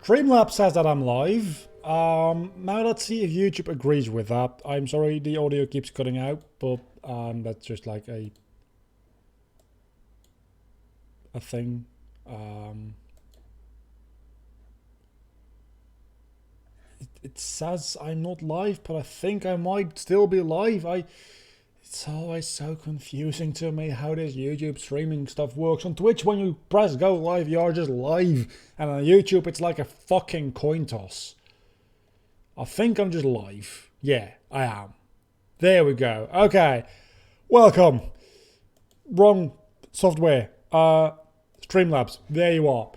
Streamlabs says that I'm live. Now let's see if YouTube agrees with that. I'm sorry the audio keeps cutting out, but that's just like a thing. It says I'm not live, but I think I might still be live. It's always so confusing to me how this YouTube streaming stuff works. On Twitch, when you press go live, you are just live. And on YouTube, it's like a fucking coin toss. I think I'm just live. Yeah, I am. There we go. Okay. Welcome. Wrong software. Streamlabs. There you are.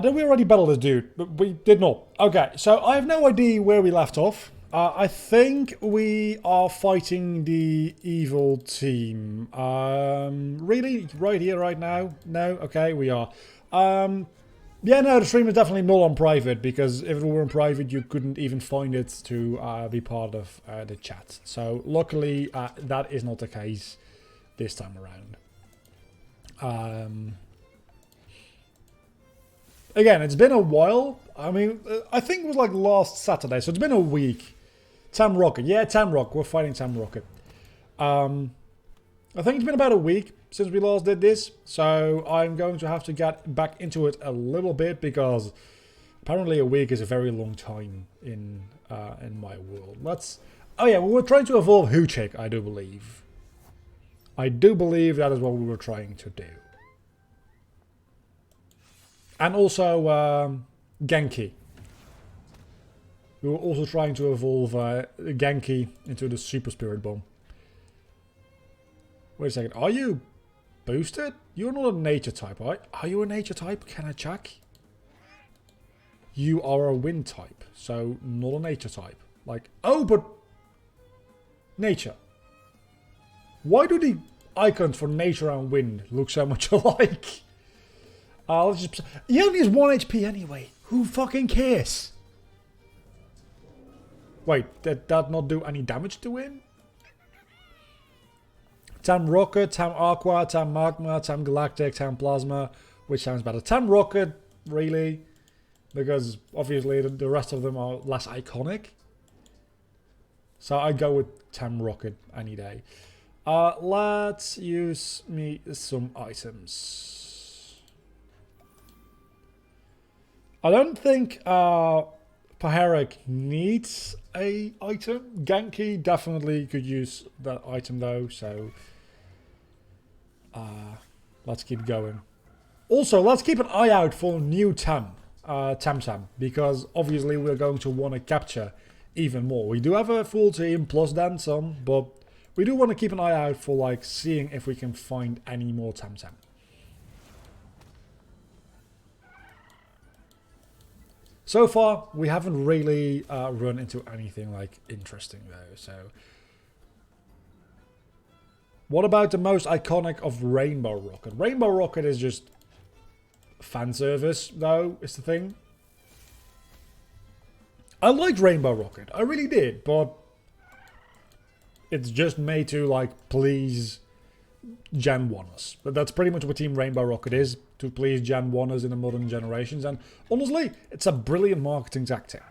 Did we already battle this dude? We did not. Okay, so I have no idea where we left off. I think we are fighting the evil team. Really? Right here, right now? No? Okay, we are. Yeah, no, the stream is definitely not on private, because if it were on private, you couldn't even find it to be part of the chat. So, luckily, that is not the case this time around. Again, it's been a while. I mean, I think it was like last Saturday, so it's been a week. Tam Rocket. Yeah, Tam Rock. We're fighting Tam Rocket. I think it's been about a week since we last did this, so I'm going to have to get back into it a little bit, because apparently a week is a very long time in my world. Oh yeah, we were trying to evolve Hoochik, I do believe. I do believe that is what we were trying to do. And also Genki. We were also trying to evolve Genki into the Super Spirit Bomb. Wait a second, are you boosted? You're not a nature type, right? Are you a nature type? Can I check? You are a wind type, so not a nature type. Like, oh, but nature. Why do the icons for nature and wind look so much alike? Let's just... He only has 1 HP anyway. Who fucking cares? Wait, did that not do any damage to him? Tam Rocket, Tam Aqua, Tam Magma, Tam Galactic, Tam Plasma. Which sounds better? Tam Rocket, really? Because obviously the rest of them are less iconic. So I'd go with Tam Rocket any day. Let's use me some items. I don't think Paharic needs a item. Genki definitely could use that item though, so let's keep going. Also, let's keep an eye out for new Temtem, because obviously we're going to want to capture even more. We do have a full team plus then some, but we do want to keep an eye out for like seeing if we can find any more Temtem. So far, we haven't really run into anything like interesting though, so... What about the most iconic of Rainbow Rocket? Rainbow Rocket is just fan service though, is the thing. I liked Rainbow Rocket, I really did, but... It's just made to like please Gen 1ers. But that's pretty much what Team Rainbow Rocket is, to please Gen 1ers in the modern generations. And honestly, it's a brilliant marketing tactic.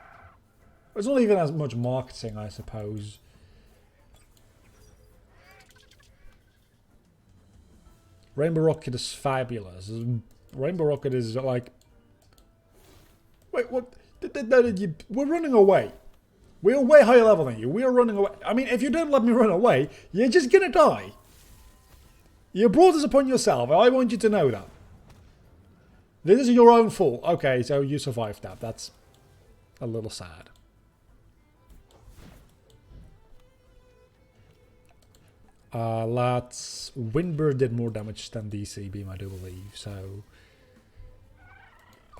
It's not even as much marketing, I suppose. Rainbow Rocket is fabulous. Rainbow Rocket is like... Wait, what? We're running away. We're way higher level than you. We are running away. I mean, if you don't let me run away, you're just gonna die. You brought this upon yourself. I want you to know that. This is your own fault. Okay, so you survived that. That's a little sad. Let's... Windbird did more damage than DC Beam, I do believe, so...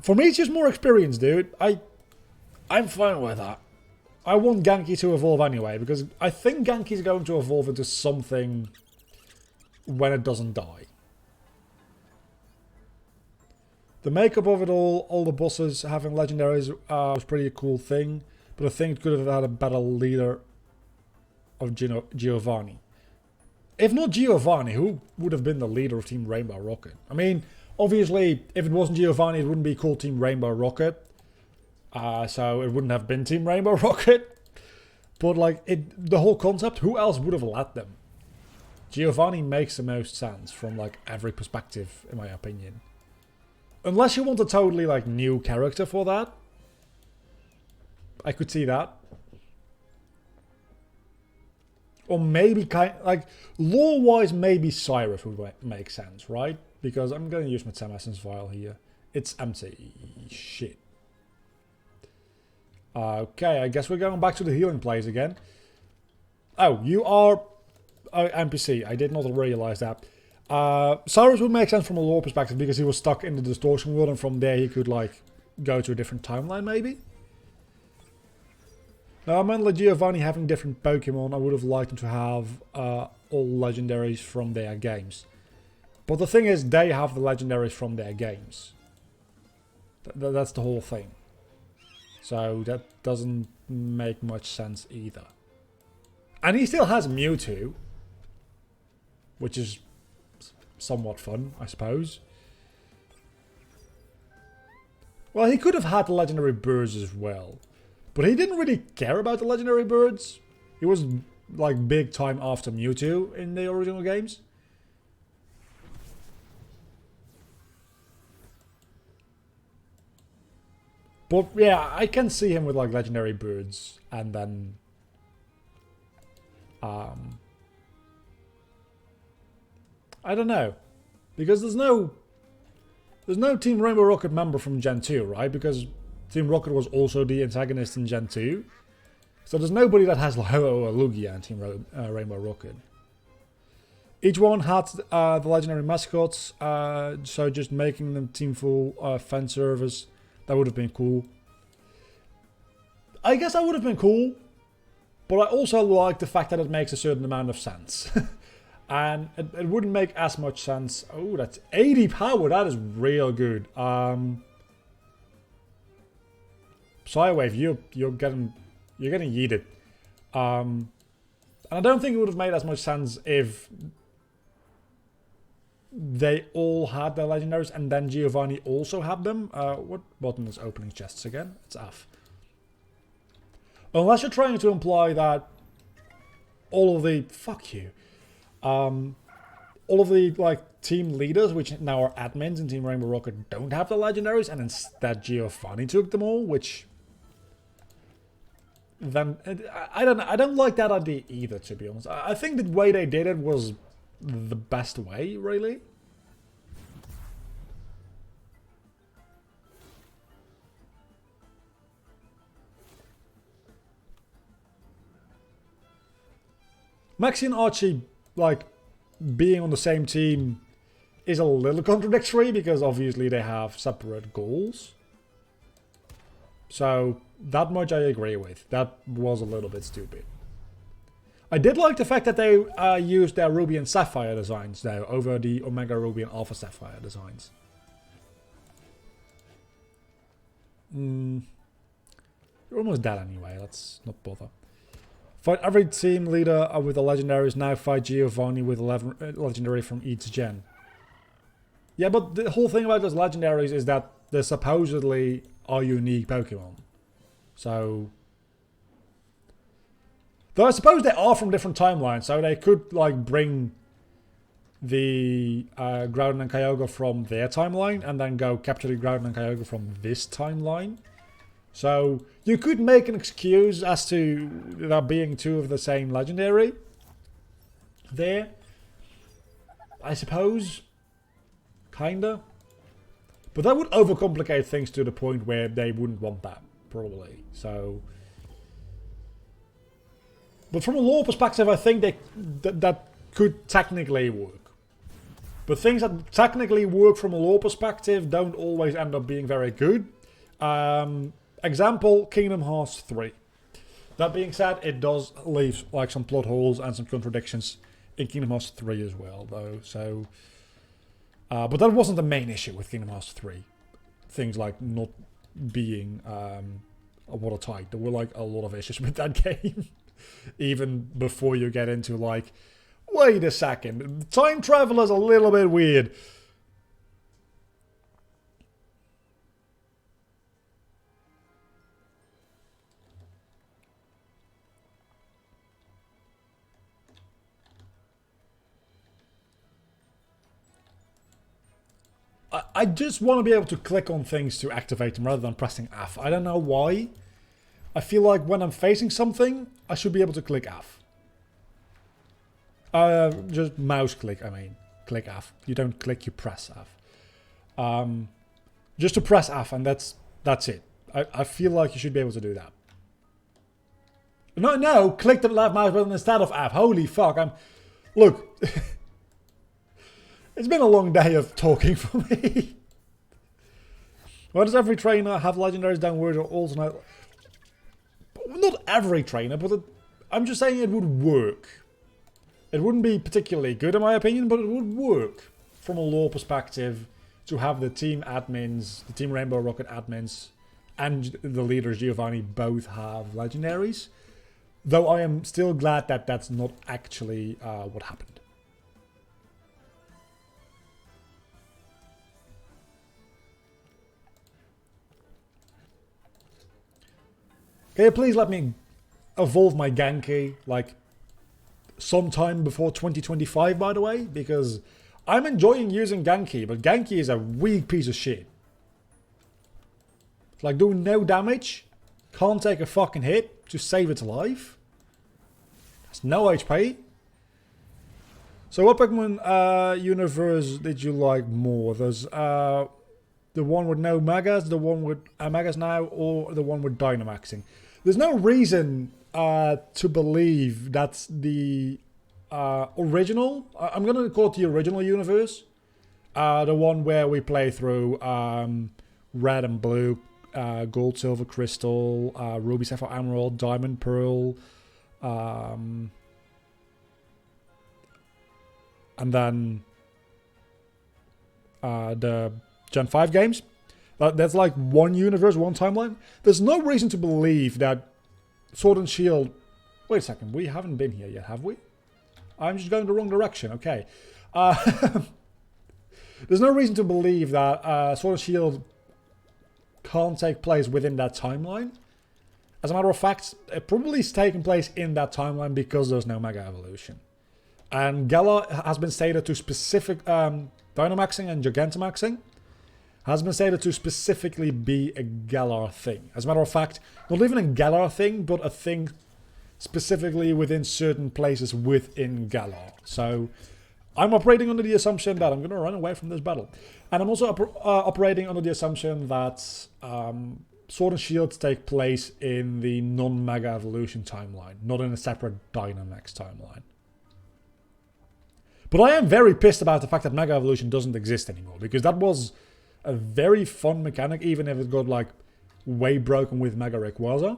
For me, it's just more experience, dude. I'm fine with that. I want Genki to evolve anyway, because I think Genki's going to evolve into something when it doesn't die. The makeup of it all the bosses having legendaries was pretty a cool thing, but I think it could have had a better leader of Giovanni. If not Giovanni, who would have been the leader of Team Rainbow Rocket? I mean, Obviously, if it wasn't Giovanni, it wouldn't be called Team Rainbow Rocket. So it wouldn't have been Team Rainbow Rocket. But like the whole concept, who else would have led them? Giovanni makes the most sense from like every perspective, in my opinion. Unless you want a totally like new character for that, I could see that. Or maybe like lore-wise, maybe Cyrus would make sense, right? Because I'm going to use my TEM Essence vial here. It's empty. Shit. Okay, I guess we're going back to the healing place again. Oh, you are NPC. I did not realize that. Cyrus would make sense from a lore perspective because he was stuck in the distortion world, and from there he could like go to a different timeline, maybe. Now, mainly Giovanni having different Pokemon, I would have liked them to have all legendaries from their games. But the thing is, they have the legendaries from their games. That's the whole thing. So that doesn't make much sense either. And he still has Mewtwo, which is somewhat fun, I suppose. Well, he could have had the legendary birds as well. But he didn't really care about the legendary birds. He was like big time after Mewtwo in the original games. But yeah, I can see him with like legendary birds and then I don't know. Because there's no Team Rainbow Rocket member from Gen 2, right? Because Team Rocket was also the antagonist in Gen 2. So there's nobody that has Ho-Oh or Lugia in Team Rainbow Rocket. Each one had the legendary mascots, so just making them team full fan service, that would have been cool. I guess that would have been cool, but I also like the fact that it makes a certain amount of sense. And it wouldn't make as much sense. Oh, that's 80 power, that is real good. Psywave, you're getting yeeted. And I don't think it would have made as much sense if they all had their legendaries and then Giovanni also had them. What button is opening chests again? It's F. Unless you're trying to imply that all of the all of the like team leaders, which now are admins in Team Rainbow Rocket, don't have the legendaries, and instead Giovanni took them all, which then I don't like that idea either, to be honest. I think the way they did it was the best way, really. Maxie and Archie, like, being on the same team is a little contradictory because obviously they have separate goals. So that much I agree with. That was a little bit stupid. I did like the fact that they used their Ruby and Sapphire designs though over the Omega Ruby and Alpha Sapphire designs. You're almost dead anyway, let's not bother. Fight every team leader with the legendaries, now fight Giovanni with 11 legendary from each gen. Yeah, but the whole thing about those legendaries is that they supposedly are unique Pokemon. So though I suppose they are from different timelines, so they could like bring the Groudon and Kyogre from their timeline and then go capture the Groudon and Kyogre from this timeline. So you could make an excuse as to there being two of the same legendary there, I suppose, kinda. But that would overcomplicate things to the point where they wouldn't want that, probably. So, but from a lore perspective, I think that could technically work. But things that technically work from a lore perspective don't always end up being very good. Example, Kingdom Hearts 3. That being said, it does leave like some plot holes and some contradictions in Kingdom Hearts 3 as well, though. So, but that wasn't the main issue with Kingdom Hearts 3. Things like not being watertight. There were like a lot of issues with that game. Even before you get into like, wait a second, time travel is a little bit weird. I just want to be able to click on things to activate them rather than pressing F. I don't know why. I feel like when I'm facing something, I should be able to click F. Just mouse click, I mean. Click F. You don't click, you press F. Just to press F, and that's it. I feel like you should be able to do that. No, click the left mouse button instead of F. Holy fuck, Look. It's been a long day of talking for me. Why does every trainer have legendaries downwards or alternate? Not every trainer, but I'm just saying it would work. It wouldn't be particularly good in my opinion, but it would work from a lore perspective to have the team admins, the Team Rainbow Rocket admins, and the leaders Giovanni both have legendaries. Though I am still glad that that's not actually what happened. Can you please let me evolve my Genki, like, sometime before 2025, by the way? Because I'm enjoying using Genki, but Genki is a weak piece of shit. It's like doing no damage, can't take a fucking hit to save its life. There's no HP. So what Pokemon universe did you like more? There's the one with no Megas, the one with Megas now, or the one with Dynamaxing. There's no reason to believe that's the original. I'm going to call it the original universe. The one where we play through Red and Blue, Gold, Silver, Crystal, Ruby, Sapphire, Emerald, Diamond, Pearl, and then the Gen 5 games. That's like one universe, one timeline. There's no reason to believe that Sword and Shield... Wait a second, we haven't been here yet, have we? I'm just going the wrong direction, okay. There's no reason to believe that Sword and Shield can't take place within that timeline. As a matter of fact, it probably is taking place in that timeline because there's no Mega Evolution. And Galar has been stated to specific... Dynamaxing and Gigantamaxing has been stated to specifically be a Galar thing. As a matter of fact, not even a Galar thing, but a thing specifically within certain places within Galar. So I'm operating under the assumption that I'm going to run away from this battle. And I'm also operating under the assumption that Sword and Shield take place in the non-Mega Evolution timeline, not in a separate Dynamax timeline. But I am very pissed about the fact that Mega Evolution doesn't exist anymore, because that was a very fun mechanic, even if it got like way broken with Mega Rayquaza.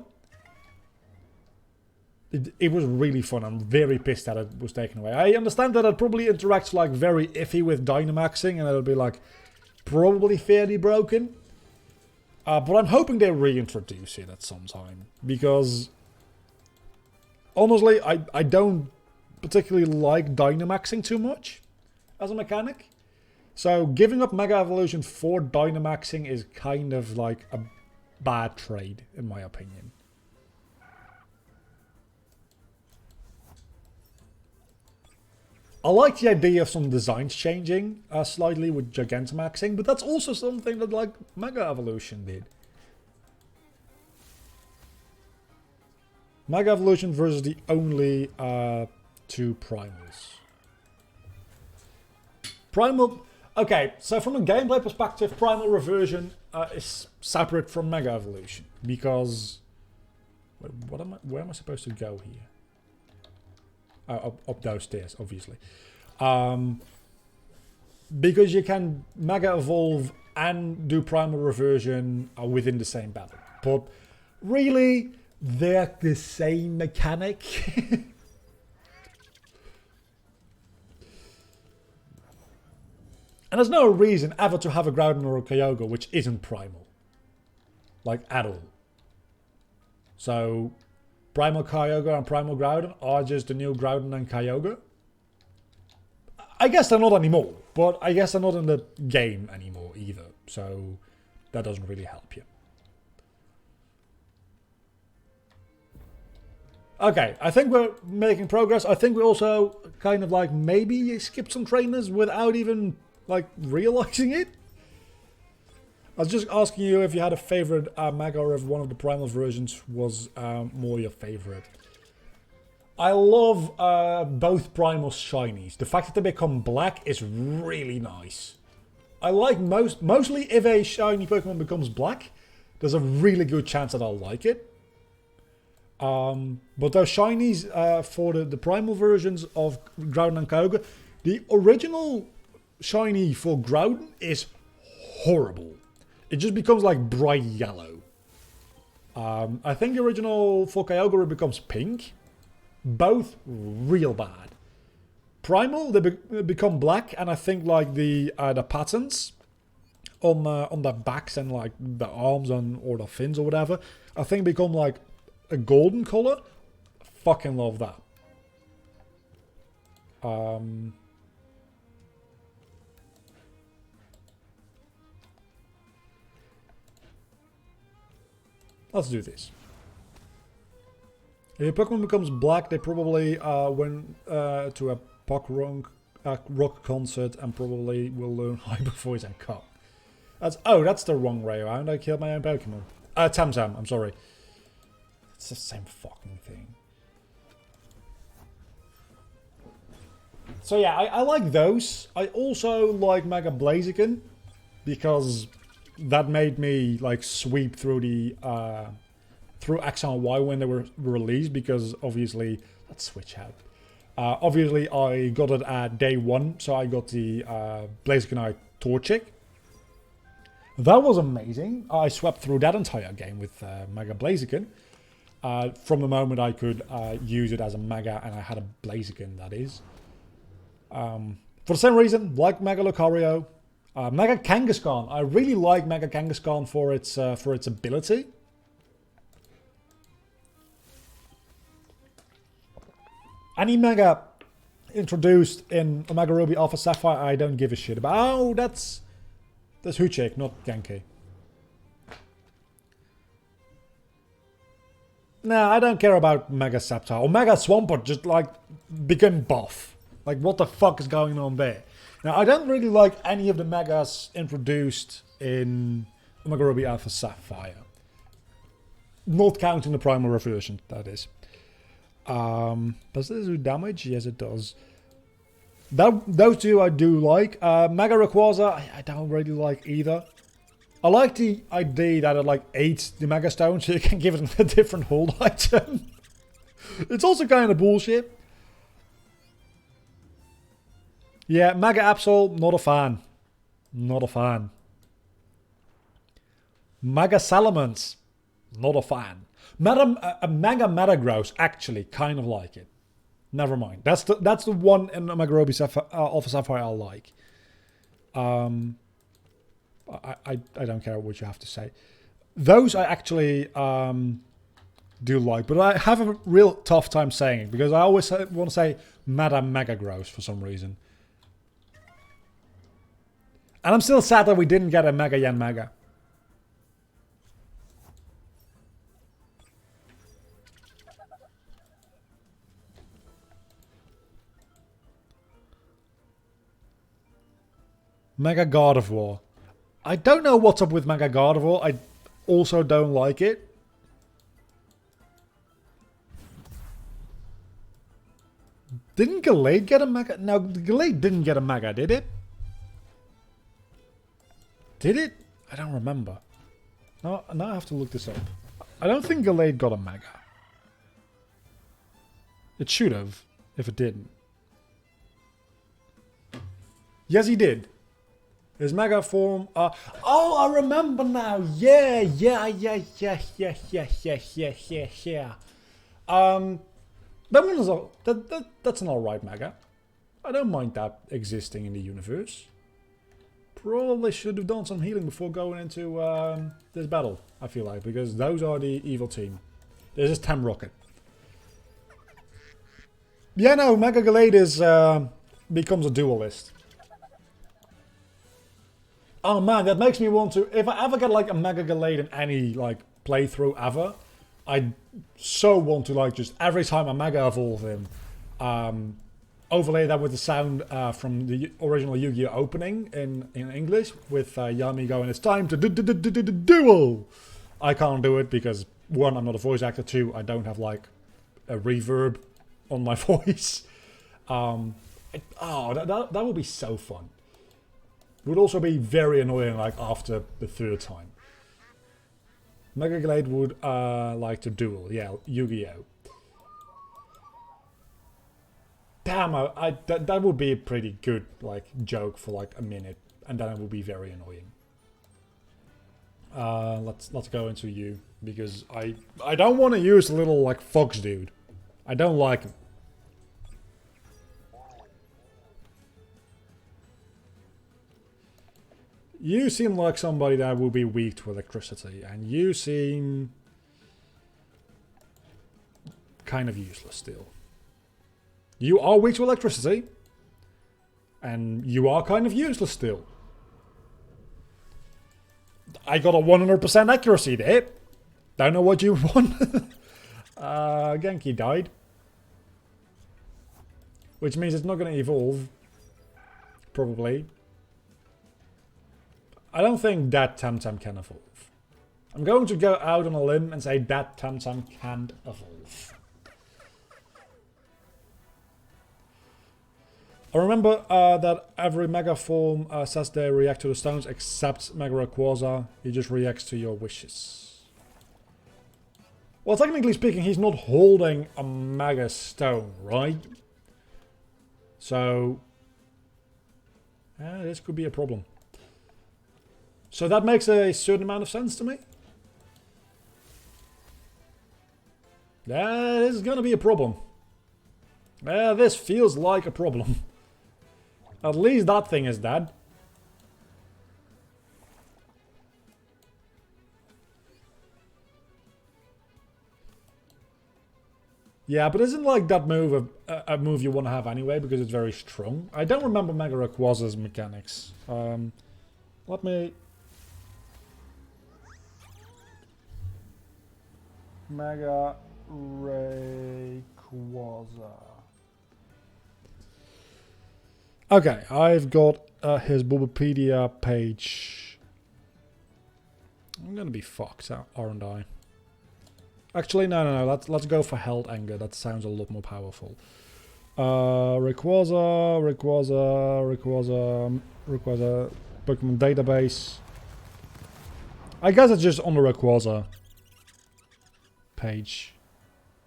It was really fun. I'm very pissed that it was taken away. I understand that it probably interacts like very iffy with Dynamaxing, and it'll be like probably fairly broken. But I'm hoping they reintroduce it at some time, because honestly, I don't particularly like Dynamaxing too much as a mechanic. So giving up Mega Evolution for Dynamaxing is kind of like a bad trade, in my opinion. I like the idea of some designs changing slightly with Gigantamaxing, but that's also something that like Mega Evolution did. Mega Evolution versus the only two primals. Primal... Okay, so from a gameplay perspective, Primal Reversion is separate from Mega Evolution, because... Wait, where am I supposed to go here? Up those stairs, obviously. Because you can Mega Evolve and do Primal Reversion within the same battle. But really, they're the same mechanic. And there's no reason ever to have a Groudon or a Kyogre which isn't Primal. Like, at all. So, Primal Kyogre and Primal Groudon are just the new Groudon and Kyogre. I guess they're not anymore, but I guess they're not in the game anymore either. So, that doesn't really help you. Okay, I think we're making progress. I think we also kind of like maybe skipped some trainers without even like realizing it. I was just asking you if you had a favorite Mega or if one of the Primal versions was more your favorite. I love both Primal shinies. The fact that they become black is really nice. I like mostly if a shiny Pokemon becomes black, there's a really good chance that I'll like it. But those shinies for the Primal versions of Groudon and Kyogre, the original shiny for Groudon is horrible. It just becomes like bright yellow. I think the original for Kyogre becomes pink. Both real bad. Primal, they become black, and I think like the patterns on their backs and like the arms or the fins or whatever, I think become like a golden color. Fucking love that. Let's do this. If a Pokemon becomes black, they probably went to a punk rock concert and probably will learn Hyper Voice and Cup. That's the wrong way around. I killed my own Pokemon. TEMTEM, I'm sorry. It's the same fucking thing. So yeah, I like those. I also like Mega Blaziken because that made me like sweep through the through X and Y when they were released, because obviously let's switch out. Obviously I got it at day 1, so I got the Blazikenite Torchic. That was amazing. I swept through that entire game with Mega Blaziken. From the moment I could use it as a Mega and I had a Blaziken, that is. For the same reason, like Mega Lucario. Mega Kangaskhan. I really like Mega Kangaskhan for its ability. Any Mega introduced in Omega Ruby Alpha Sapphire, I don't give a shit about. Oh, that's Huchik, not Genki. Nah, I don't care about Mega Sceptile. Or Mega Swampert just like became buff. Like what the fuck is going on there? Now I don't really like any of the Megas introduced in Omega Ruby Alpha Sapphire. Not counting the Primal version, that is. Does this do damage? Yes, it does. Those two I do like. Mega Rayquaza, I don't really like either. I like the idea that it like ate the Mega Stone, so you can give it a different hold item. It's also kind of bullshit. Yeah, Mega Absol, not a fan. Not a fan. Mega Salamence, not a fan. Mega Metagross, actually, kind of like it. Never mind. That's the one in Omega Ruby Alpha Sapphire I like. I don't care what you have to say. Those I actually do like, but I have a real tough time saying it because I always want to say Mega Gross for some reason. And I'm still sad that we didn't get a Mega Yanmega. Mega Gardevoir. I don't know what's up with Mega Gardevoir. I also don't like it. Didn't Gallade get a Mega? No, Gallade didn't get a Mega, did it? Did it? I don't remember. Now I have to look this up. I don't think Gallade got a Mega. It should have, if it didn't. Yes, he did. His Mega form... oh, I remember now! Yeah. That one is that's an alright Mega. I don't mind that existing in the universe. Probably should have done some healing before going into this battle, I feel like, because those are the evil team. This is Tamrocket. Yeah, no, Mega Gallade is, becomes a duelist. Oh man, that makes me want to... If I ever get like a Mega Gallade in any like playthrough ever, I so want to like just every time I Mega Evolve him, overlay that with the sound from the original Yu-Gi-Oh opening in English with Yami going, "It's time to duel." I can't do it because 1, I'm not a voice actor. 2, I don't have like a reverb on my voice. That would be so fun. It would also be very annoying like after the 3rd time. Mega Glade would like to duel. Yeah, Yu-Gi-Oh. Damn, that would be a pretty good like joke for like a minute, and then it would be very annoying. Let's go into you because I don't want to use a little like fox dude. I don't like him. You seem like somebody that will be weak to electricity, and you seem kind of useless still. You are weak to electricity, and you are kind of useless still. I got a 100% accuracy there. Don't know what you want. Genki died. Which means it's not going to evolve. Probably. I don't think that Temtem can evolve. I'm going to go out on a limb and say that Temtem can't evolve. I remember that every Mega form says they react to the stones except Mega Rayquaza. He just reacts to your wishes. Well, technically speaking, he's not holding a Mega Stone, right? So, this could be a problem. So that makes a certain amount of sense to me. This is going to be a problem. This feels like a problem. At least that thing is dead. Yeah, but isn't like that move a move you want to have anyway because it's very strong? I don't remember Mega Rayquaza's mechanics. Let me... Mega Rayquaza. Okay, I've got his Bulbapedia page. I'm gonna be fucked, aren't I? Actually, no. Let's go for Held Anger. That sounds a lot more powerful. Rayquaza, Pokemon database. I guess it's just on the Rayquaza page.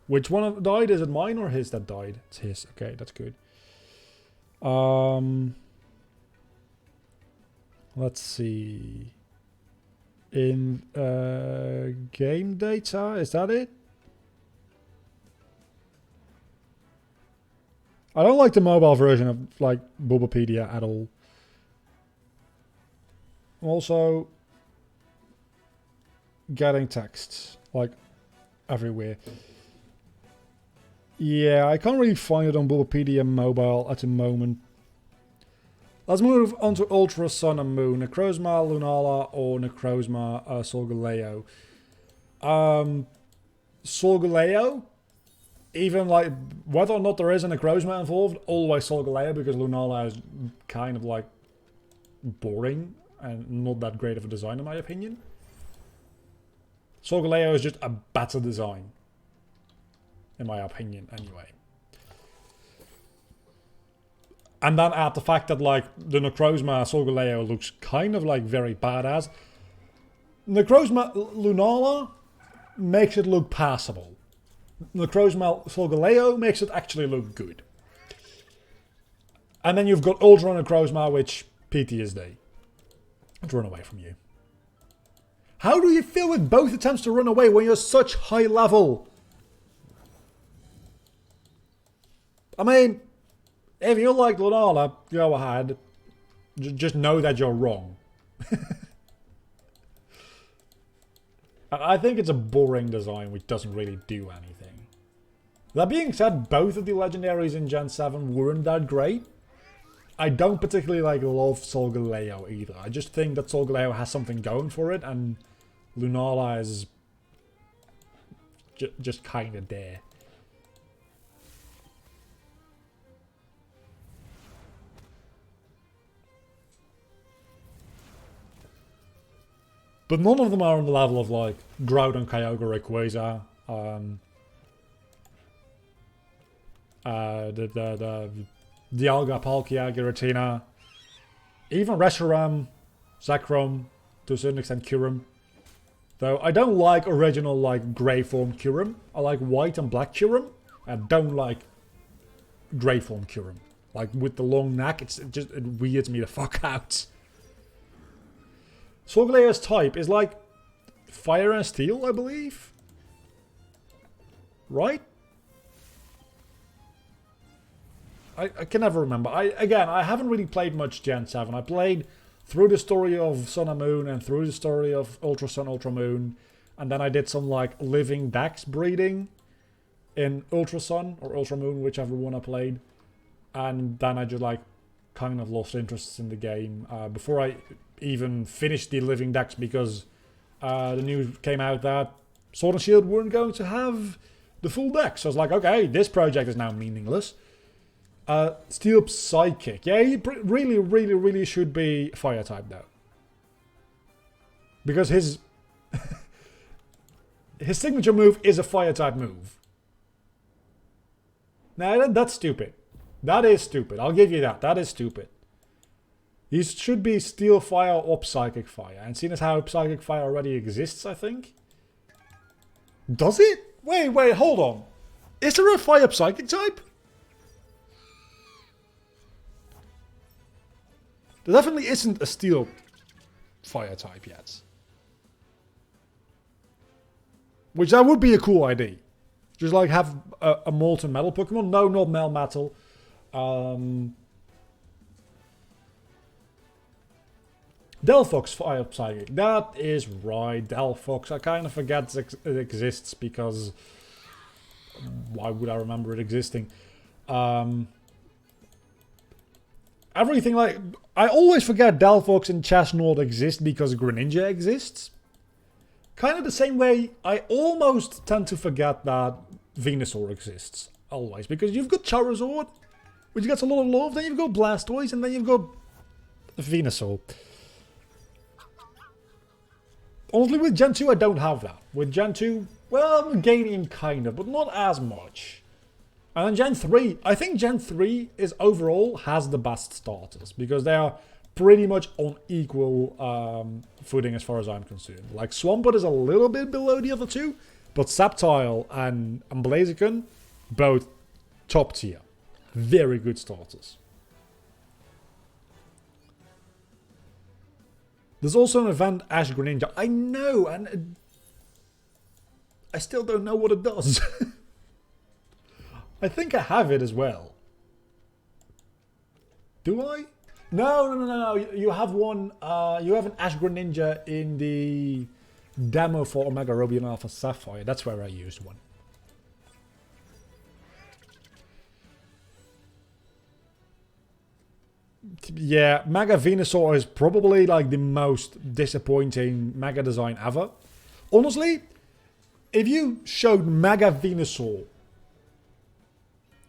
Which one died? Is it mine or his that died? It's his. Okay, that's good. Let's see. In game data, is that it? I don't like the mobile version of like Bulbapedia at all. I'm also getting texts like everywhere. Yeah, I can't really find it on Bulbapedia mobile at the moment. Let's move on to Ultra Sun and Moon. Necrozma, Lunala, or Necrozma, Solgaleo. Solgaleo, even like, whether or not there is a Necrozma involved, always Solgaleo, because Lunala is kind of like boring and not that great of a design in my opinion. Solgaleo is just a better design. In my opinion, anyway. And then add the fact that, like, the Necrozma Solgaleo looks kind of, like, very badass. Necrozma Lunala makes it look passable. Necrozma Solgaleo makes it actually look good. And then you've got Ultra Necrozma, which PTSD. Let's run away from you. How do you feel with both attempts to run away when you're such high level? I mean, if you like Lunala, go ahead. Just know that you're wrong. I think it's a boring design which doesn't really do anything. That being said, both of the legendaries in Gen 7 weren't that great. I don't particularly love Solgaleo either. I just think that Solgaleo has something going for it and Lunala is just kind of there. But none of them are on the level of like Groudon, Kyogre, Rayquaza, Dialga, Palkia, Giratina, even Reshiram, Zekrom, to a certain extent Kyurem. Though I don't like original like grey form Kyurem. I like white and black Kyurem. I don't like grey form Kyurem. Like with the long neck, it weirds me the fuck out. Solgalea's type is like fire and steel, I believe. Right? I can never remember. I haven't really played much Gen 7. I played through the story of Sun and Moon and through the story of Ultra Sun, Ultra Moon. And then I did some like living Dex breeding in Ultra Sun or Ultra Moon, whichever one I played. And then I just like kind of lost interest in the game before I even finished the living Dex, because the news came out that Sword and Shield weren't going to have the full deck. So I was like, okay, this project is now meaningless. Steel Psychic. Yeah, he really, really, really should be Fire type though. Because his signature move is a Fire type move. Now that's stupid. That is stupid. I'll give you that. That is stupid. He should be Steel Fire or Psychic Fire. And seeing as how Psychic Fire already exists, I think. Does it? Wait, hold on. Is there a Fire Psychic type? There definitely isn't a Steel Fire type yet. Which that would be a cool idea. Just like have a Molten Metal Pokemon. No, not Melmetal. Delphox Fire Psychic. That is right, Delphox. I kind of forget it exists because why would I remember it existing? Everything like I always forget Delphox and Chestnut exist because Greninja exists. Kind of the same way I almost tend to forget that Venusaur exists. Always. Because you've got Charizard, which gets a lot of love. Then you've got Blastoise, and then you've got Venusaur. Honestly, with Gen 2, I don't have that. With Gen 2, well, I'm gaining kind of, but not as much. And then Gen 3, I think Gen 3 is overall has the best starters. Because they are pretty much on equal footing as far as I'm concerned. Like, Swampert is a little bit below the other two. But Sceptile and Blaziken, both top tier. Very good starters. There's also an event, Ash Greninja. I know, and I still don't know what it does. I think I have it as well. Do I? No. You have one. You have an Ash Greninja in the demo for Omega Ruby and Alpha Sapphire. That's where I used one. Yeah, Mega Venusaur is probably like the most disappointing Mega design ever. Honestly, if you showed Mega Venusaur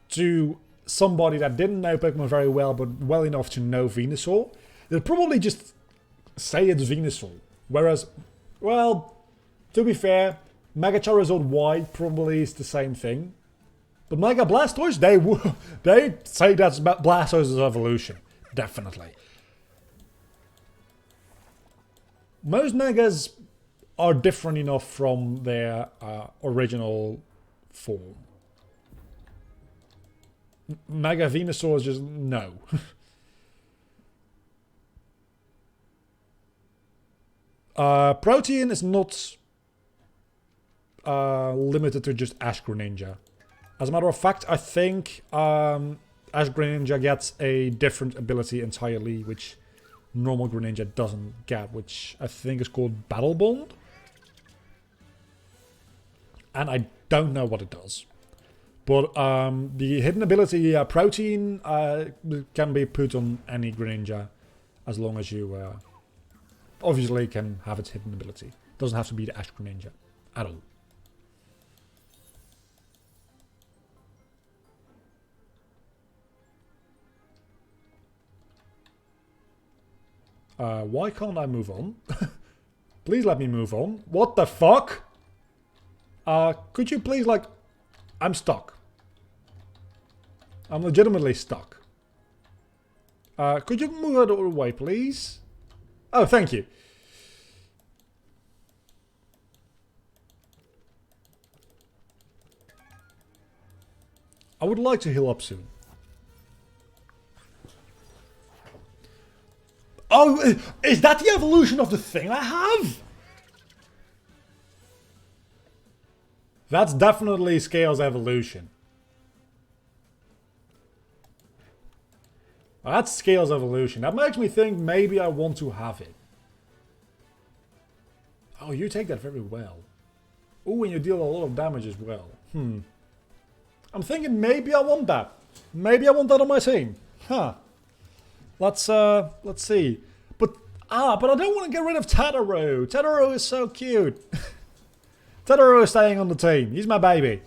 to somebody that didn't know Pokemon very well, but well enough to know Venusaur, they'd probably just say it's Venusaur. Whereas, well, to be fair, Mega Charizard Y probably is the same thing. But Mega Blastoise, they say that's Blastoise's evolution. Definitely. Most Megas are different enough from their original form. Mega Venusaur is just no. Protean is not limited to just Ash Greninja. As a matter of fact, I think Ash Greninja gets a different ability entirely, which normal Greninja doesn't get, which I think is called Battle Bond. And I don't know what it does. But the hidden ability, Protean, can be put on any Greninja as long as you obviously can have its hidden ability. Doesn't have to be the Ash Greninja at all. Why can't I move on? Please let me move on. What the fuck? Could you please, like... I'm stuck. I'm legitimately stuck. Could you move out of the way, please? Oh, thank you. I would like to heal up soon. Oh, is that the evolution of the thing I have? That's definitely Scale's evolution. That's Scale's evolution. That makes me think maybe I want to have it. Oh, you take that very well. Oh, and you deal a lot of damage as well. I'm thinking maybe I want that. Maybe I want that on my team. Huh. Let's see. But I don't want to get rid of Tataru. Tataru is so cute. Tataru is staying on the team. He's my baby.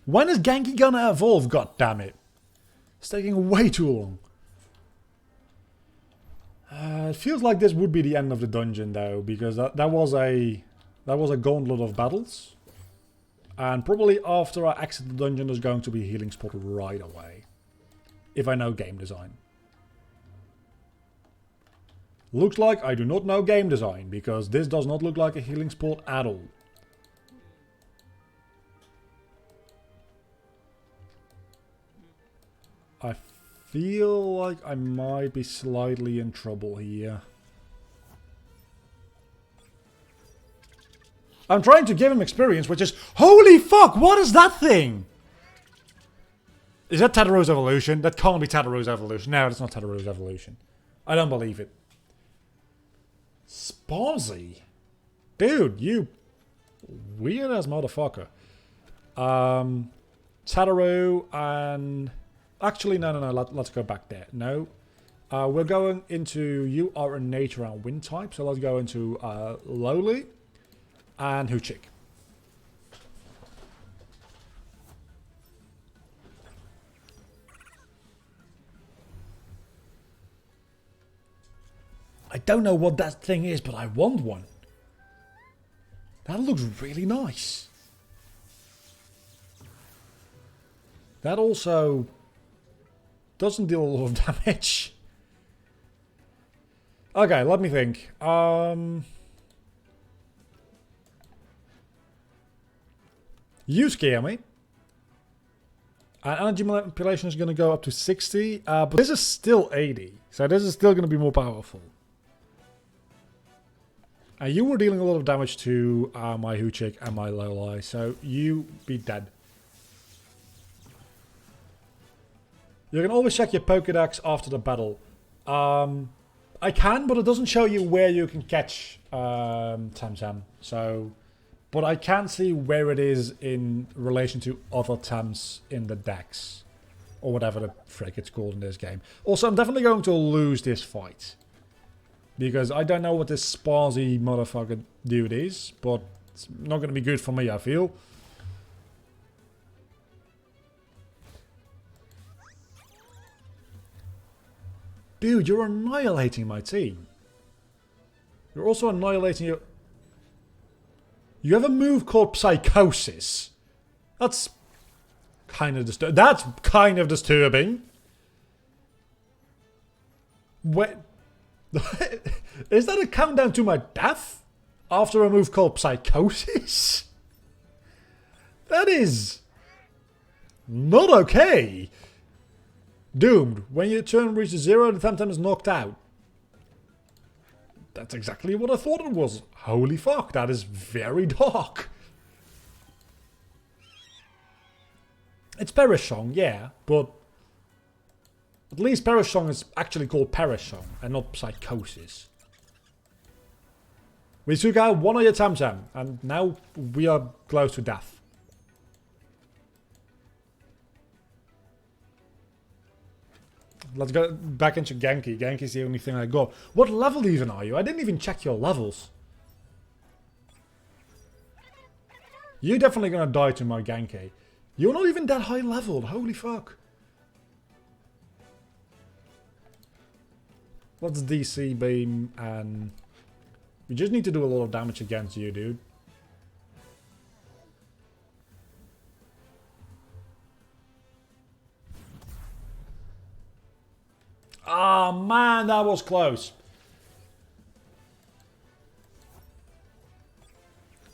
When is Genki gonna evolve? God damn it! It's taking way too long. It feels like this would be the end of the dungeon though, because that was a gauntlet of battles, and probably after I exit the dungeon, there's going to be a healing spot right away, if I know game design. Looks like I do not know game design, because this does not look like a healing spot at all. I feel like I might be slightly in trouble here. I'm trying to give him experience, which is... Holy fuck, what is that thing? Is that Tataru's evolution? That can't be Tataru's evolution. No, that's not Tataru's evolution. I don't believe it. Sparzy? Dude, you... weird-ass motherfucker. Tataru and... Actually, no. Let's go back there. No. We're going into... You are a nature and wind type. So let's go into Lowly and Huchik. I don't know what that thing is, but I want one. That looks really nice. That also... doesn't deal a lot of damage. Okay, let me think. You scare me. Energy manipulation is going to go up to 60. But this is still 80. So this is still going to be more powerful. You were dealing a lot of damage to my Huchik and my Lowly. So you be dead. You can always check your Pokédex after the battle. I can, but it doesn't show you where you can catch TEMTEM. So, but I can see where it is in relation to other TEMs in the dex. Or whatever the frick it's called in this game. Also, I'm definitely going to lose this fight. Because I don't know what this Sparzy motherfucker dude is. But it's not going to be good for me, I feel. Dude, you're annihilating my team. You're also annihilating your... You have a move called Psychosis. That's kind of disturbing. That's kind of disturbing. What? Is that a countdown to my death? After a move called Psychosis? That is... not okay. Doomed. When your turn reaches 0, the TEMTEM is knocked out. That's exactly what I thought it was. Holy fuck, that is very dark. It's Perishong, yeah, but... at least Perishong is actually called Perishong, and not Psychosis. We took out one of your TEMTEM, and now we are close to death. Let's go back into Genki. Genki's the only thing I got. What level even are you? I didn't even check your levels. You're definitely gonna die to my Genki. You're not even that high leveled. Holy fuck. Let's DC beam and... We just need to do a lot of damage against you, dude. Oh man, that was close.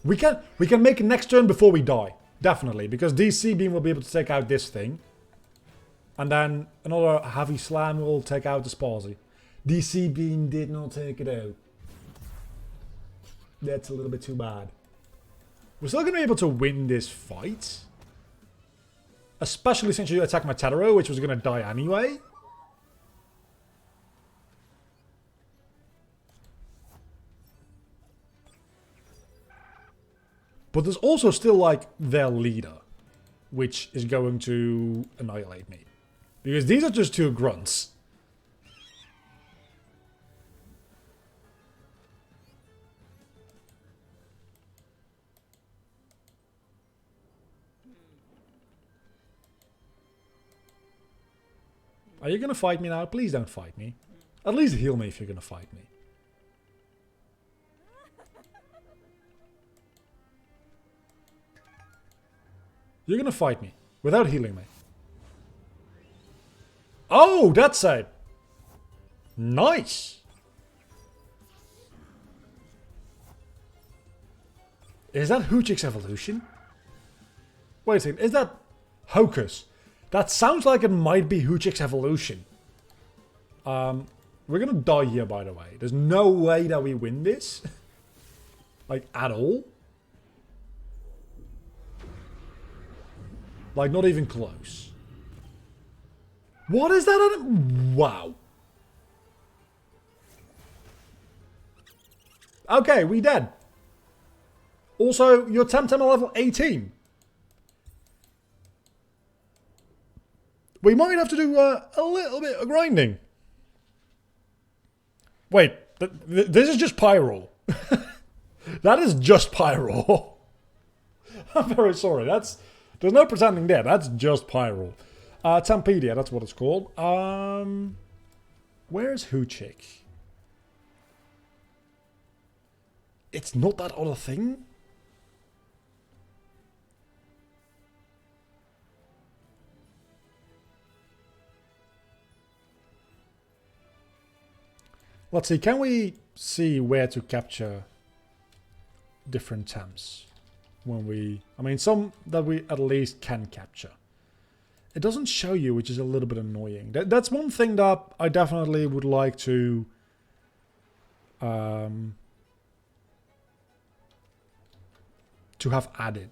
We can make it next turn before we die. Definitely. Because DC beam will be able to take out this thing. And then another heavy slam will take out the Sparsy. DC beam did not take it out. That's a little bit too bad. We're still going to be able to win this fight. Especially since you attacked my Tedero, which was going to die anyway. But there's also still, like, their leader. Which is going to annihilate me. Because these are just two grunts. Are you gonna fight me now? Please don't fight me. At least heal me if you're gonna fight me. You're gonna fight me without healing me. Oh, that's it. Nice. Is that Hoochik's evolution? Wait a second, is that Hocus? That sounds like it might be Hoochik's evolution. We're gonna die here, by the way. There's no way that we win this. Like, at all. Like, not even close. What is that? Wow. Okay, we dead. Also, your TEMTEM are level 18. We might have to do a little bit of grinding. Wait, this is just Pyro. That is just Pyro. I'm very sorry. There's no pretending there. That's just Pyro. Tempedia, that's what it's called. Where's Hoochik? It's not that other thing? Let's see, can we see where to capture different temps? When we... I mean, some that we at least can capture. It doesn't show you, which is a little bit annoying. That's one thing that I definitely would like to... to have added.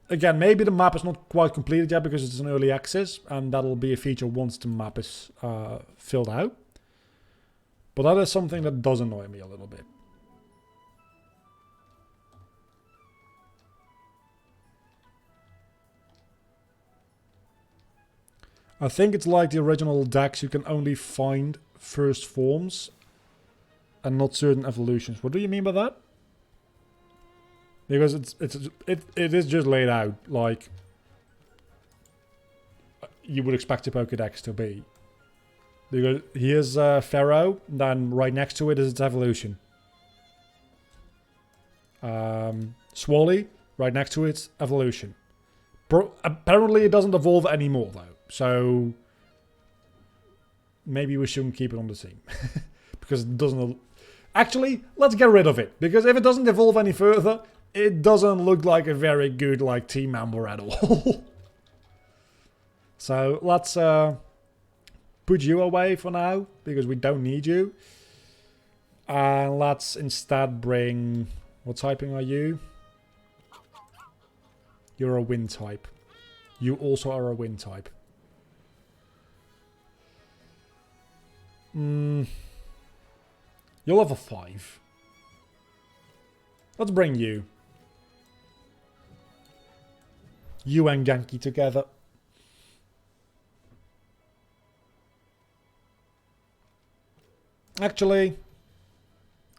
Again, maybe the map is not quite completed yet because it's an early access. And that'll be a feature once the map is filled out. But that is something that does annoy me a little bit. I think it's like the original decks, you can only find first forms and not certain evolutions. What do you mean by that? Because it is just laid out like you would expect a Pokédex to be. Because here's Pharaoh, then right next to it is its evolution. Swally, right next to its evolution. Apparently it doesn't evolve anymore though, so maybe we shouldn't keep it on the team. Because it doesn't... Actually, let's get rid of it, because if it doesn't evolve any further, it doesn't look like a very good like team member at all. So let's... put you away for now, because we don't need you. And let's instead bring... What typing are you? You're a wind type. You also are a wind type. You're level 5. Let's bring you. You and Genki together. Actually,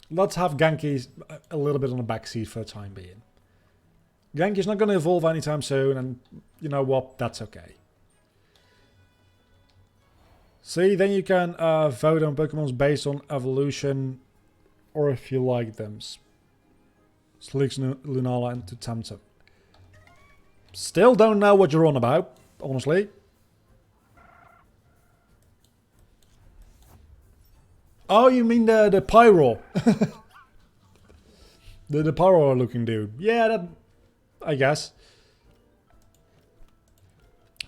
let's have Genki a little bit on the back seat for the time being. Genki's not going to evolve anytime soon, and you know what? That's okay. See, then you can vote on Pokemons based on evolution, or if you like them. Slicks, Lunala, and TEMTEM. Still don't know what you're on about, honestly. Oh, you mean the Pyro. the Pyro looking dude. Yeah, that... I guess.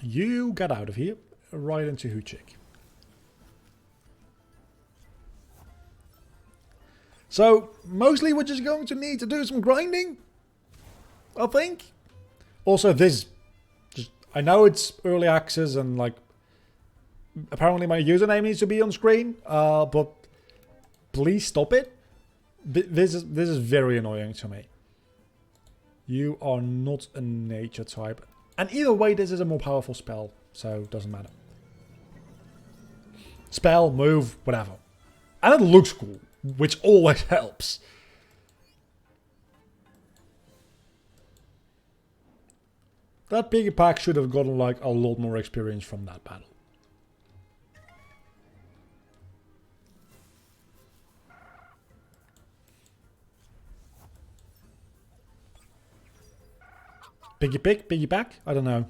You get out of here. Right into Hoochik. So, mostly we're just going to need to do some grinding. I think. Also, this... I know it's early access and, like... Apparently my username needs to be on screen. But... Please stop it. This is very annoying to me. You are not a nature type. And either way, this is a more powerful spell. So, it doesn't matter. Spell, move, whatever. And it looks cool. Which always helps. That piggy pack should have gotten like a lot more experience from that battle. Piggy pick, piggy pack? I don't know.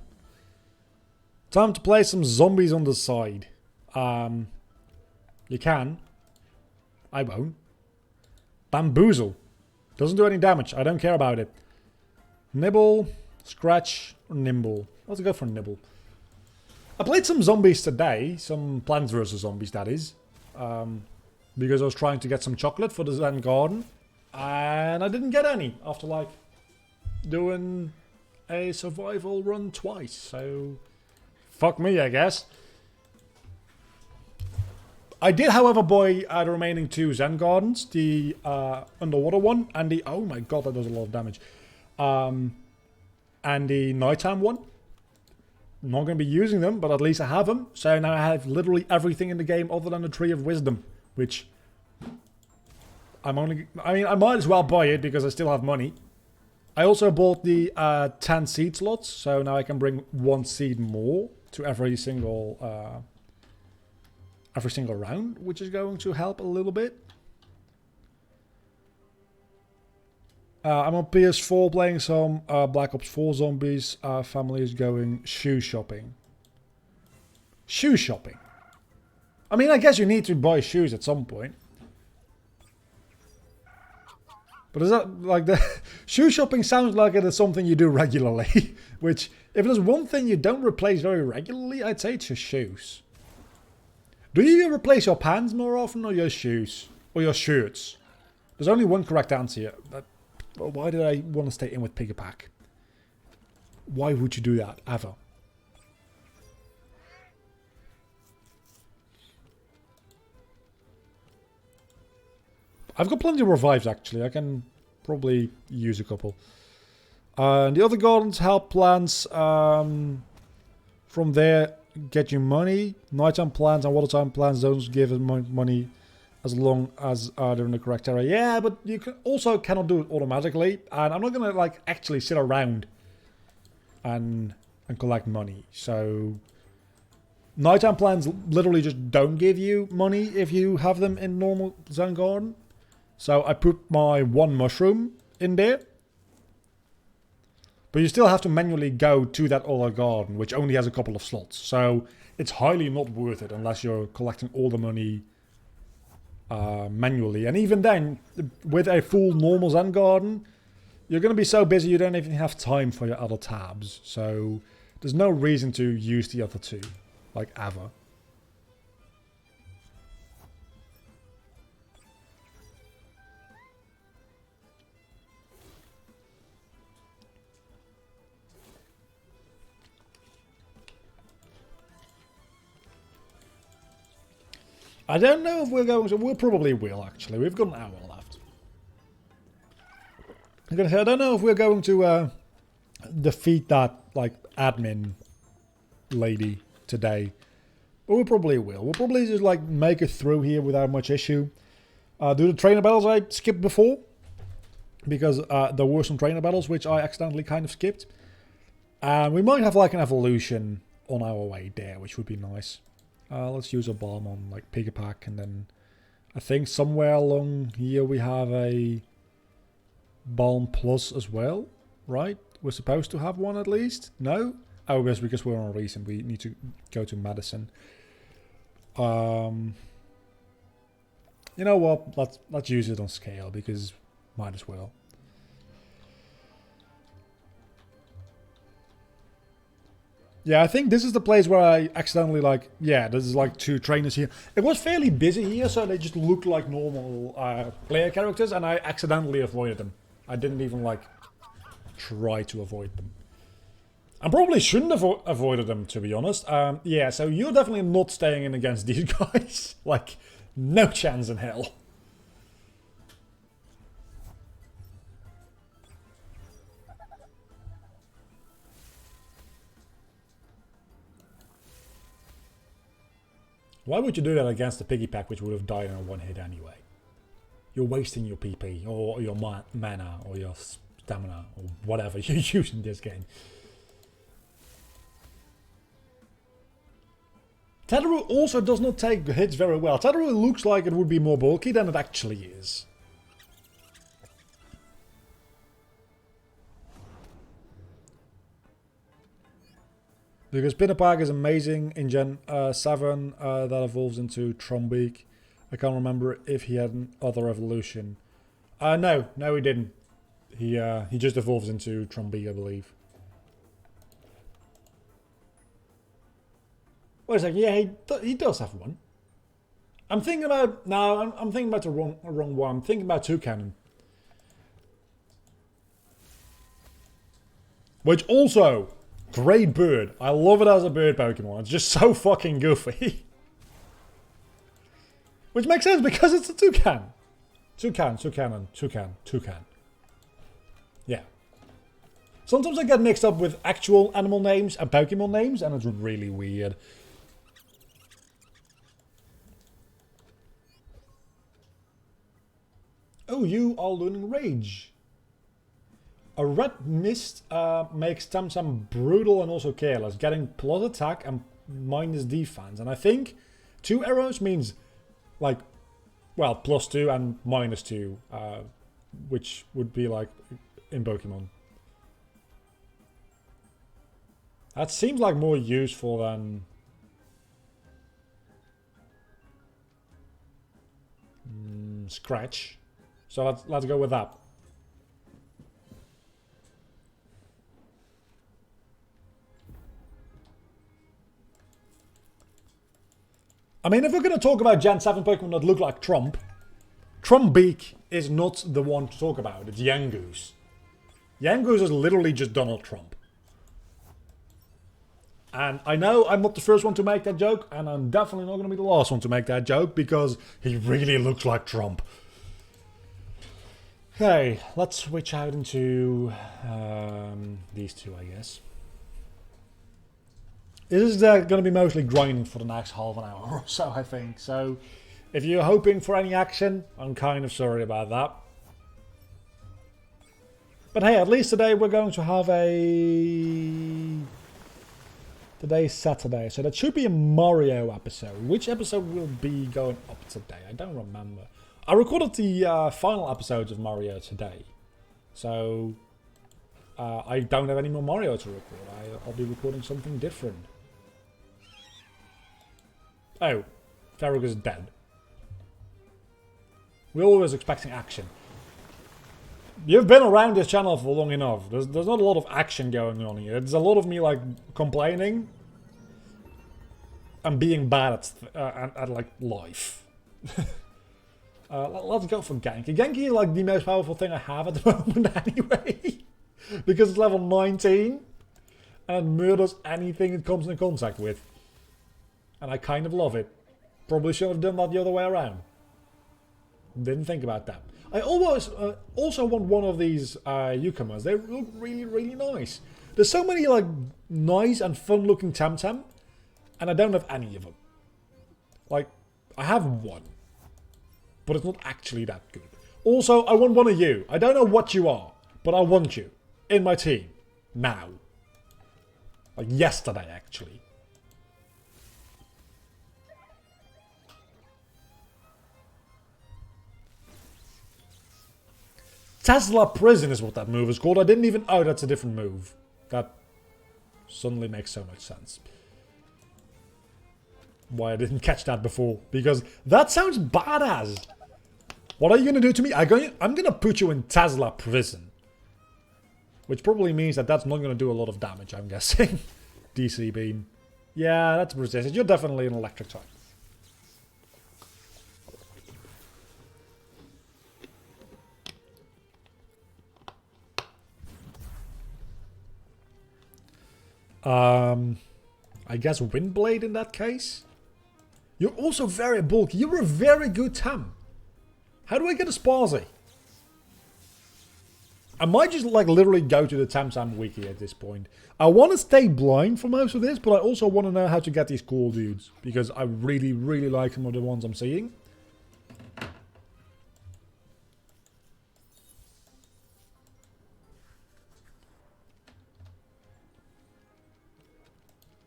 Time to play some zombies on the side. You can. I won't. Bamboozle. Doesn't do any damage. I don't care about it. Nibble, scratch, or nimble. Let's go for nibble. I played some zombies today. Some Plants vs. Zombies, that is. Because I was trying to get some chocolate for the Zen Garden. And I didn't get any after like doing a survival run twice. So fuck me, I guess. I did, however, buy the remaining 2 Zen Gardens. The underwater one and the... Oh my god, that does a lot of damage. And the nighttime one. Not going to be using them, but at least I have them. So now I have literally everything in the game other than the Tree of Wisdom. Which... I mean, I might as well buy it because I still have money. I also bought the 10 seed slots. So now I can bring 1 seed more to every single round, which is going to help a little bit. I'm on PS4 playing some Black Ops 4 Zombies. Family is going shoe shopping. Shoe shopping? I mean, I guess you need to buy shoes at some point. But is that like the... Shoe shopping sounds like it is something you do regularly. Which, if there's one thing you don't replace very regularly, I'd say it's your shoes. Do you replace your pants more often or your shoes? Or your shirts? There's only one correct answer here. But why did I want to stay in with Piggy Pack? Why would you do that, ever? I've got plenty of revives, actually. I can probably use a couple. And the other gardens help plants from there get you money. Nighttime plants and watertime plants don't give money as long as they're in the correct area. Yeah, but you can also cannot do it automatically. And I'm not going to like actually sit around and collect money. So nighttime plants literally just don't give you money if you have them in normal Zen Garden. So I put my 1 mushroom in there. But you still have to manually go to that other garden, which only has a couple of slots. So it's highly not worth it unless you're collecting all the money manually. And even then, with a full normal Zen Garden, you're going to be so busy you don't even have time for your other tabs. So there's no reason to use the other 2, like ever. I don't know if we're going to... We probably will, actually. We've got an hour left. I'm going to say, I don't know if we're going to defeat that, like, admin lady today. But we probably will. We'll probably just, like, make it through here without much issue. Do the trainer battles I skipped before. because there were some trainer battles which I accidentally kind of skipped. And we might have like an evolution on our way there, which would be nice. Let's use a bomb on like Piggypack, and then I think somewhere along here we have a Balm Plus as well, right? We're supposed to have one at least? No? Oh, yes, because we're on recent, we need to go to medicine. You know what? Let's use it on scale, because might as well. Yeah, I think this is the place where I accidentally like, yeah, there's like 2 trainers here. It was fairly busy here, so they just looked like normal player characters, and I accidentally avoided them. I didn't even like try to avoid them. I probably shouldn't have avoided them, to be honest. Yeah, so you're definitely not staying in against these guys. Like, no chance in hell. Why would you do that against the Piggypack, which would have died in a 1 hit anyway? You're wasting your PP, or your mana, or your stamina, or whatever you use in this game. Tataru also does not take hits very well. Tataru looks like it would be more bulky than it actually is. Because Pinnapark is amazing in Gen 7, that evolves into Trombeak. I can't remember if he had another evolution. No, he didn't. He just evolves into Trombeak, I believe. Wait a second, yeah, he does have one. I'm thinking about... No, I'm thinking about the wrong one. I'm thinking about Toucannon. Which also... Great bird. I love it as a bird Pokemon. It's just so fucking goofy. Which makes sense because it's a toucan. Toucan. Yeah. Sometimes I get mixed up with actual animal names and Pokemon names, and it's really weird. Oh, you are learning Rage. A red mist makes Temtem brutal and also careless, getting plus attack and minus defense. And I think 2 arrows means, like, well, +2 and -2, which would be like in Pokemon. That seems like more useful than... Scratch. So let's go with that. I mean, if we're going to talk about Gen 7 Pokemon that look like Trombeak is not the one to talk about. It's Yangoose. Yangoose is literally just Donald Trump. And I know I'm not the first one to make that joke, and I'm definitely not going to be the last one to make that joke, because he really looks like Trump. Okay, let's switch out into these 2, I guess. This is going to be mostly grinding for the next half an hour or so, I think. So, if you're hoping for any action, I'm kind of sorry about that. But hey, at least today we're going to have a... Today's Saturday, so that should be a Mario episode. Which episode will be going up today? I don't remember. I recorded the final episodes of Mario today. So, I don't have any more Mario to record. I'll be recording something different. Oh, Farragh is dead. We're always expecting action. You've been around this channel for long enough. There's not a lot of action going on here. There's a lot of me like complaining and being bad at like life. Let's go for Genki. Genki is like the most powerful thing I have at the moment anyway. Because it's level 19 and murders anything it comes in contact with. And I kind of love it. Probably should have done that the other way around. Didn't think about that. I always also want one of these newcomers. They look really, really nice. There's so many like nice and fun looking Temtem, and I don't have any of them. Like, I have one, but it's not actually that good. Also, I want one of you. I don't know what you are, but I want you in my team. Now. Like yesterday, actually. Tesla Prison is what that move is called. I didn't even... Oh, that's a different move. That suddenly makes so much sense. Why I didn't catch that before. Because that sounds badass. What are you going to do to me? I'm going to put you in Tesla Prison. Which probably means that that's not going to do a lot of damage, I'm guessing. DC Beam. Yeah, that's resisted. You're definitely an electric type. I guess Windblade in that case? You're also very bulky. You're a very good Tem. How do I get a Sparzy? I might just like literally go to the TEMTEM wiki at this point. I want to stay blind for most of this, but I also want to know how to get these cool dudes. Because I really, really like some of the ones I'm seeing.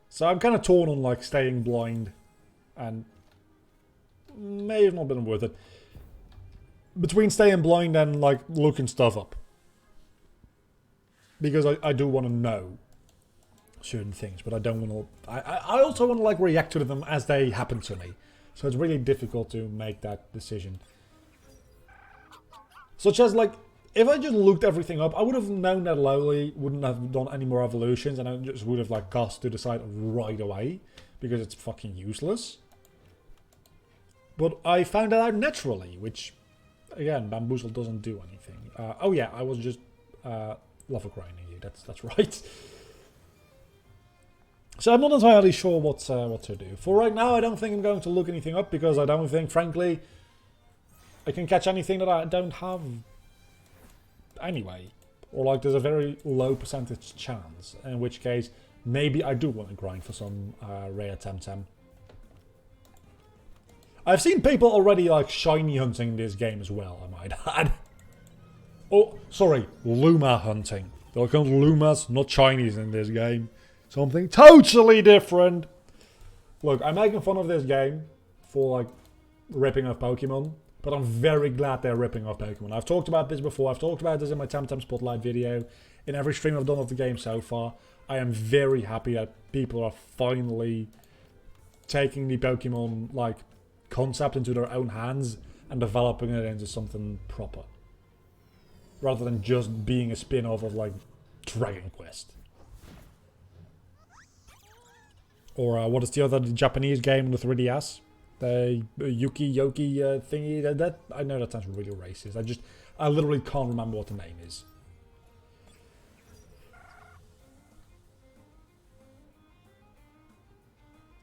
So I'm kind of torn on like staying blind and may have not been worth it. Between staying blind and like looking stuff up. Because I do want to know certain things, but I don't want to... I also want to like react to them as they happen to me. So it's really difficult to make that decision. Such as like, if I just looked everything up, I would have known that Lowly wouldn't have done any more evolutions, and I just would have like cast to the side right away, because it's fucking useless. But I found that out naturally, which, again, Bamboozle doesn't do anything. Oh yeah, I was just lava grinding you, that's right. So I'm not entirely sure what to do. For right now, I don't think I'm going to look anything up, because I don't think, frankly, I can catch anything that I don't have anyway. Or like there's a very low percentage chance, in which case maybe I do want to grind for some rare Temtem. I've seen people already like shiny hunting this game as well, I might add. Oh, sorry, Luma hunting. There comes Lumas, not shinies in this game. Something totally different. Look, I'm making fun of this game for like ripping off Pokemon. But I'm very glad they're ripping off Pokemon. I've talked about this before. I've talked about this in my Temtem Spotlight video. In every stream I've done of the game so far. I am very happy that people are finally taking the Pokemon like concept into their own hands and developing it into something proper. Rather than just being a spin-off of like Dragon Quest. Or what is the other Japanese game on the 3DS? The Yuki Yoki thingy. That I know that sounds really racist. I literally can't remember what the name is.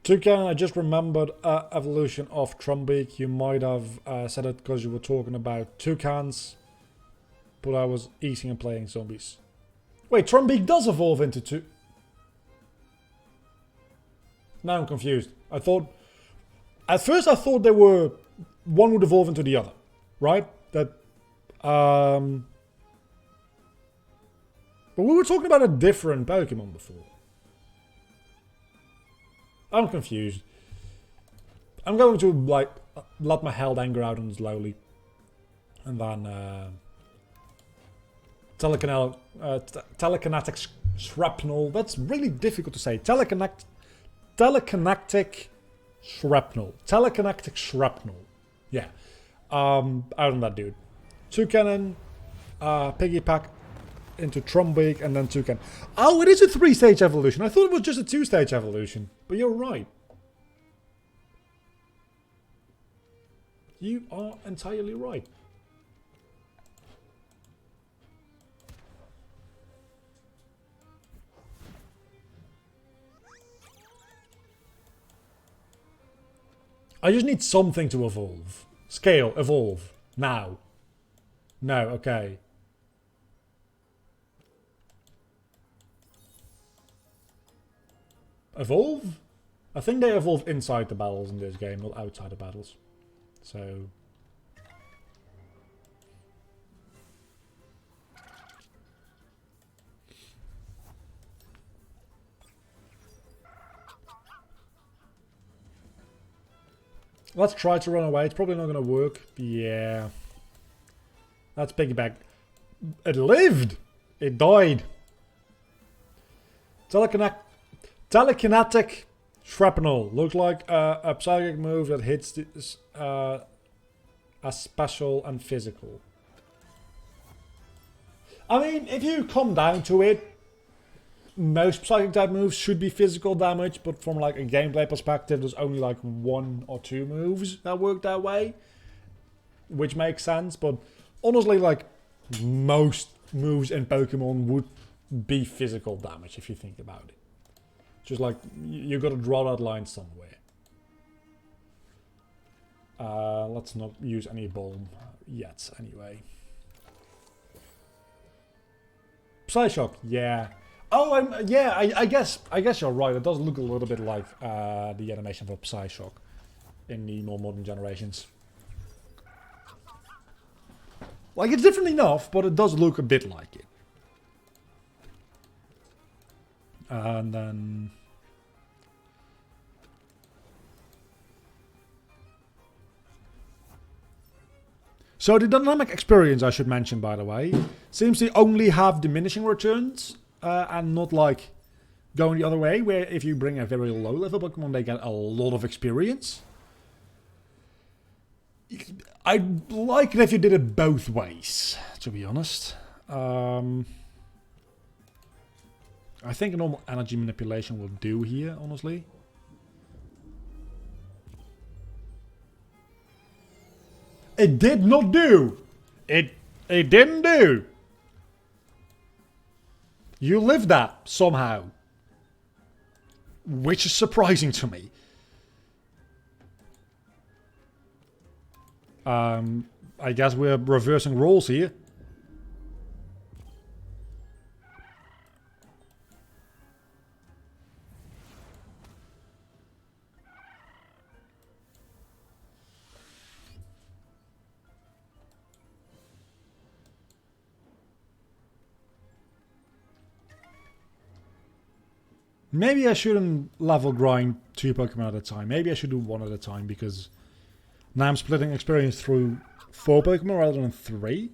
Toucan, I just remembered evolution of Trumbeak. You might have said it because you were talking about toucans. But I was eating and playing zombies. Wait, Trumbeak does evolve into two... Now I'm confused. At first I thought they were... One would evolve into the other. Right? That... But we were talking about a different Pokemon before. I'm confused. I'm going to, like, let my held anger out on slowly. And then, telekinetic shrapnel. That's really difficult to say. Telekinetic shrapnel. Telekinetic shrapnel. Yeah. Out on that dude. Toucan, Piggypack into Trumbeak, and then Toucan. Oh, it is a 3-stage evolution. I thought it was just a 2-stage evolution. But you're right. You are entirely right. I just need something to evolve. Scale, evolve. Now. No, okay. Evolve? I think they evolve inside the battles in this game, not outside the battles. So... Let's try to run away. It's probably not going to work. Yeah. That's piggyback. It lived. It died. Telekinetic shrapnel. Looks like a psychic move that hits as special and physical. I mean, if you come down to it, most psychic type moves should be physical damage, but from like a gameplay perspective, there's only like 1 or 2 moves that work that way, which makes sense. But honestly, like most moves in Pokemon would be physical damage if you think about it. Just like you got to draw that line somewhere. Let's not use any bomb yet, anyway. Psyshock, yeah. Oh, yeah. I guess you're right. It does look a little bit like the animation for Psyshock in the more modern generations. Like, it's different enough, but it does look a bit like it. And then... So the dynamic experience, I should mention, by the way, seems to only have diminishing returns and not like going the other way, where if you bring a very low level Pokemon, they get a lot of experience. I'd like it if you did it both ways, to be honest. I think a normal energy manipulation will do here, honestly. It did not do. It didn't do. You lived that somehow. Which is surprising to me. I guess we're reversing roles here. Maybe I shouldn't level grind 2 Pokemon at a time. Maybe I should do 1 at a time, because now I'm splitting experience through 4 Pokemon rather than 3.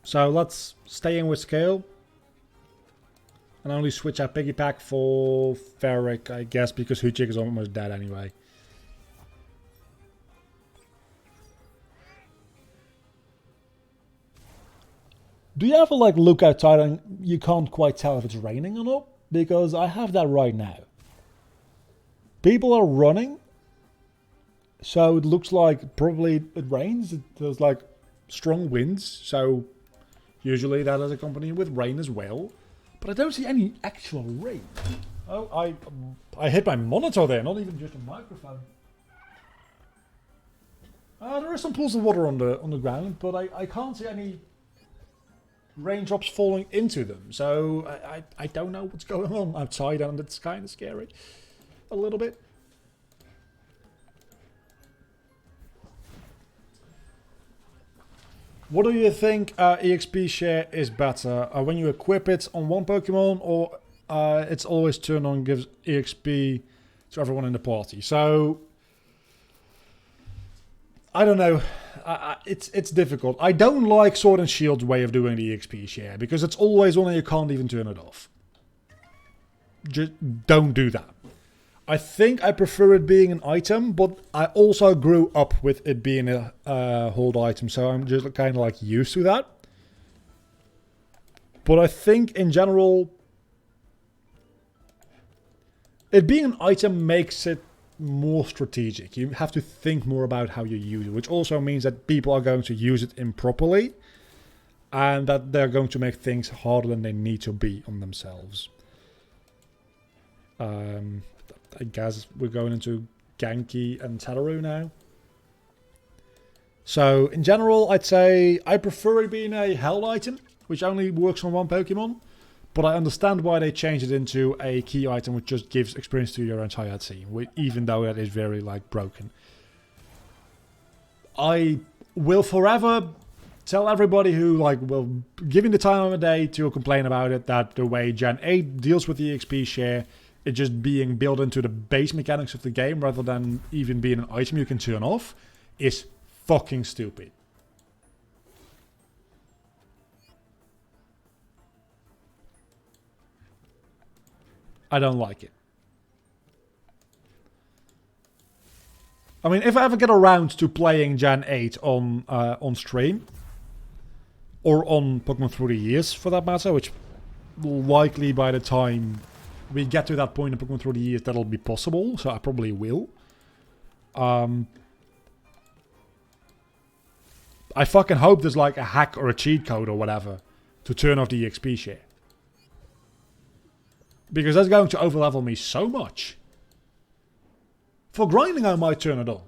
So let's stay in with scale. And only switch out Piggypack for Ferric, I guess, because Hootchik is almost dead anyway. Do you ever like look outside and you can't quite tell if it's raining or not? Because I have that right now. People are running, so it looks like probably it rains. There's like strong winds, so usually that is accompanied with rain as well. But I don't see any actual rain. Oh, I hit my monitor there, not even just a microphone. There are some pools of water on the ground, but I can't see any raindrops falling into them, so I don't know what's going on outside, and it's kind of scary a little bit. What do you think EXP share is better? When you equip it on one Pokemon, or it's always turned on and gives EXP to everyone in the party? So I don't know. It's difficult. I don't like Sword and Shield's way of doing the EXP share, because it's always on and you can't even turn it off. Just don't do that. I think I prefer it being an item, but I also grew up with it being a hold item, so I'm just kind of like used to that. But I think in general, it being an item makes it more strategic. You have to think more about how you use it, which also means that people are going to use it improperly, and that they're going to make things harder than they need to be on themselves. I guess we're going into Genki and Tetaru now. So in general, I'd say I prefer it being a held item, which only works on one Pokemon. But I understand why they changed it into a key item, which just gives experience to your entire team, even though that is very like broken. I will forever tell everybody who like will giving the time of the day to complain about it that the way Gen 8 deals with the XP share, it just being built into the base mechanics of the game rather than even being an item you can turn off, is fucking stupid. I don't like it. I mean, if I ever get around to playing Gen 8 on stream, or on Pokemon Through the Years for that matter, which likely by the time we get to that point in Pokemon Through the Years that'll be possible, so I probably will. I fucking hope there's like a hack or a cheat code or whatever to turn off the XP share. Because that's going to overlevel me so much. For grinding, I might turn it on.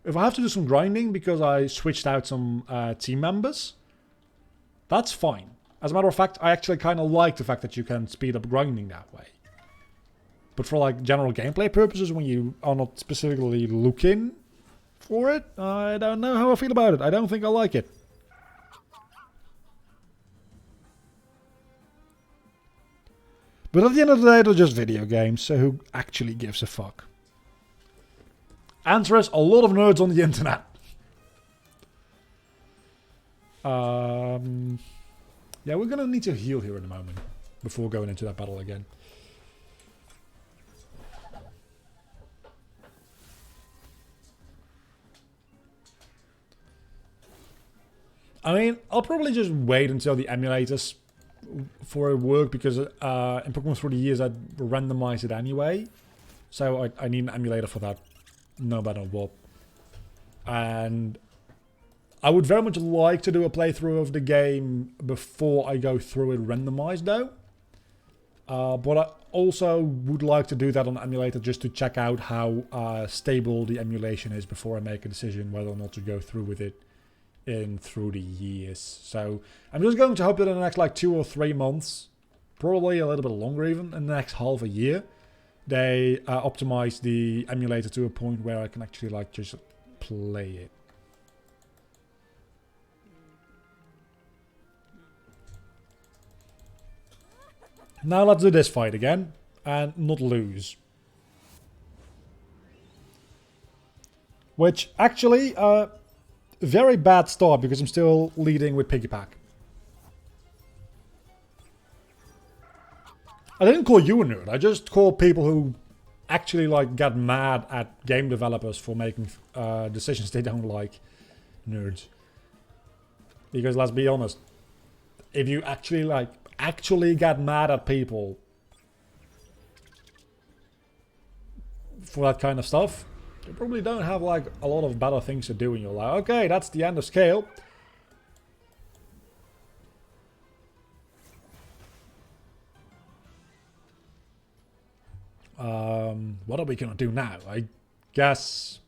If I have to do some grinding because I switched out some team members, that's fine. As a matter of fact, I actually kind of like the fact that you can speed up grinding that way. But for like general gameplay purposes, when you are not specifically looking for it, I don't know how I feel about it. I don't think I like it. But at the end of the day, they're just video games, so who actually gives a fuck? Answer is a lot of nerds on the internet. Yeah, we're gonna need to heal here in a moment before going into that battle again. I mean, I'll probably just wait until the emulators for it work because in Pokemon Through the Years I randomized it anyway. So I need an emulator for that no matter what. And I would very much like to do a playthrough of the game before I go through it randomized though. But I also would like to do that on the emulator just to check out how stable the emulation is before I make a decision whether or not to go through with it in Through the Years. So I'm just going to hope that in the next like 2 or 3 months, probably a little bit longer even, in the next half a year, they optimize the emulator to a point where I can actually like just play it. Now let's do this fight again and not lose. Which actually, very bad start because I'm still leading with Piggypack. I didn't call you a nerd. I just called people who actually like get mad at game developers for making decisions they don't like nerds. Because let's be honest, if you actually get mad at people for that kind of stuff, you probably don't have like a lot of better things to do in your life. Okay, that's the end of scale. What are we gonna do now? I guess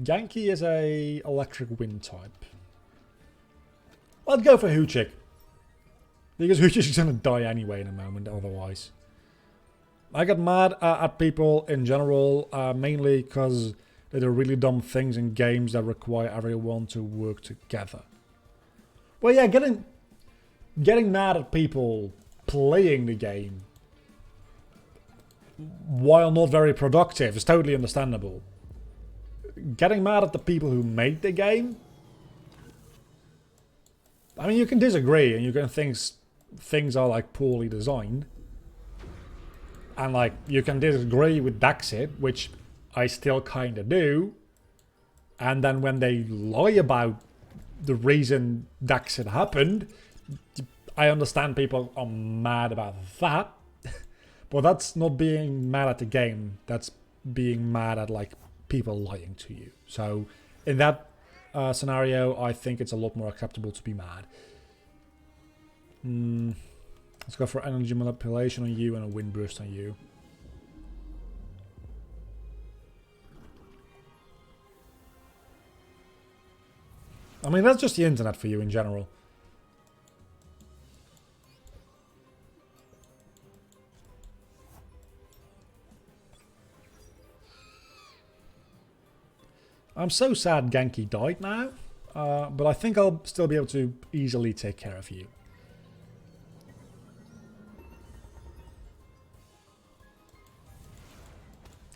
Yankee is a electric wind type. Let's go for Hoochik. Because Hoochik is gonna die anyway in a moment otherwise. I get mad at people in general, mainly because they do really dumb things in games that require everyone to work together. Well, yeah, getting mad at people playing the game while not very productive is totally understandable. Getting mad at the people who made the game, I mean, you can disagree and you can think things are like poorly designed. And like, you can disagree with Daxit, which I still kind of do. And then when they lie about the reason Daxit happened, I understand people are mad about that. But that's not being mad at the game. That's being mad at like people lying to you. So in that scenario, I think it's a lot more acceptable to be mad. Let's go for energy manipulation on you and a wind burst on you. I mean, that's just the internet for you in general. I'm so sad Genki died now. But I think I'll still be able to easily take care of you.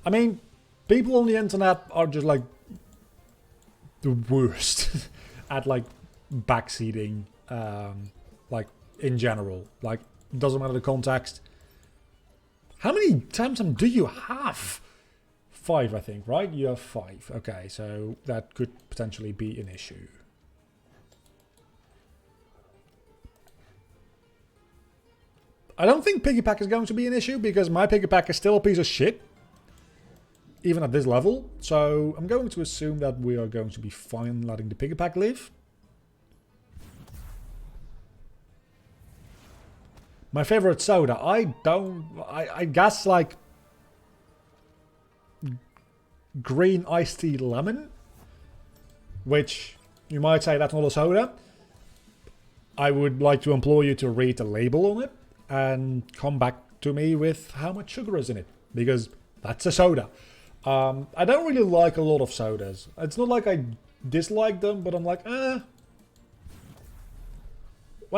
I mean, people on the internet are just like the worst at like backseating, like in general. Like, doesn't matter the context. How many TEMTEM do you have? 5, I think, right? You have 5. Okay, so that could potentially be an issue. I don't think Piggypack is going to be an issue because my Piggypack is still a piece of shit. Even at this level. So I'm going to assume that we are going to be fine letting the Piggypack live. My favorite soda. I guess like green iced tea lemon, which you might say that's not a soda. I would like to implore you to read the label on it and come back to me with how much sugar is in it, because that's a soda. I don't really like a lot of sodas. It's not like I dislike them, but I'm like, when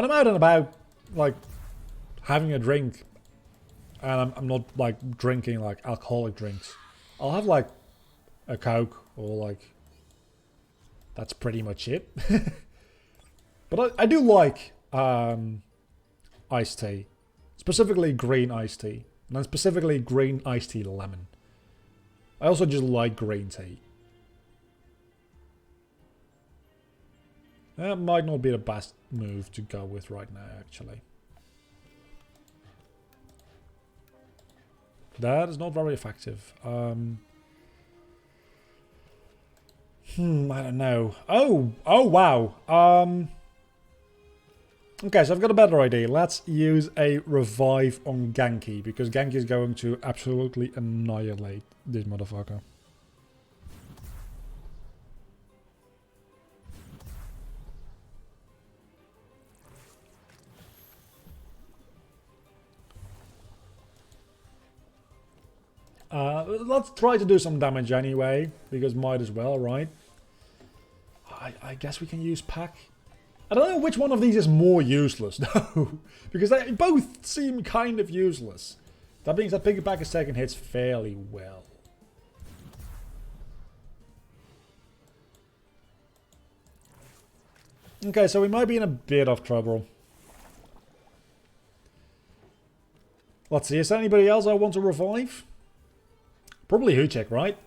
I'm out and about, like having a drink, and I'm not like drinking like alcoholic drinks, I'll have like a Coke or like, that's pretty much it. But I do like iced tea, specifically green iced tea, and then specifically green iced tea lemon. I also just like green tea. That might not be the best move to go with right now, actually. That is not very effective. I don't know. Oh wow. Okay, so I've got a better idea. Let's use a revive on Genki, because Genki is going to absolutely annihilate this motherfucker. Let's try to do some damage anyway, because might as well, right? I guess we can use Pack. I don't know which one of these is more useless, though, because they both seem kind of useless. That being said, Piggyback is taking hits fairly well. Okay, so we might be in a bit of trouble. Let's see, is there anybody else I want to revive? Probably Huchek, right?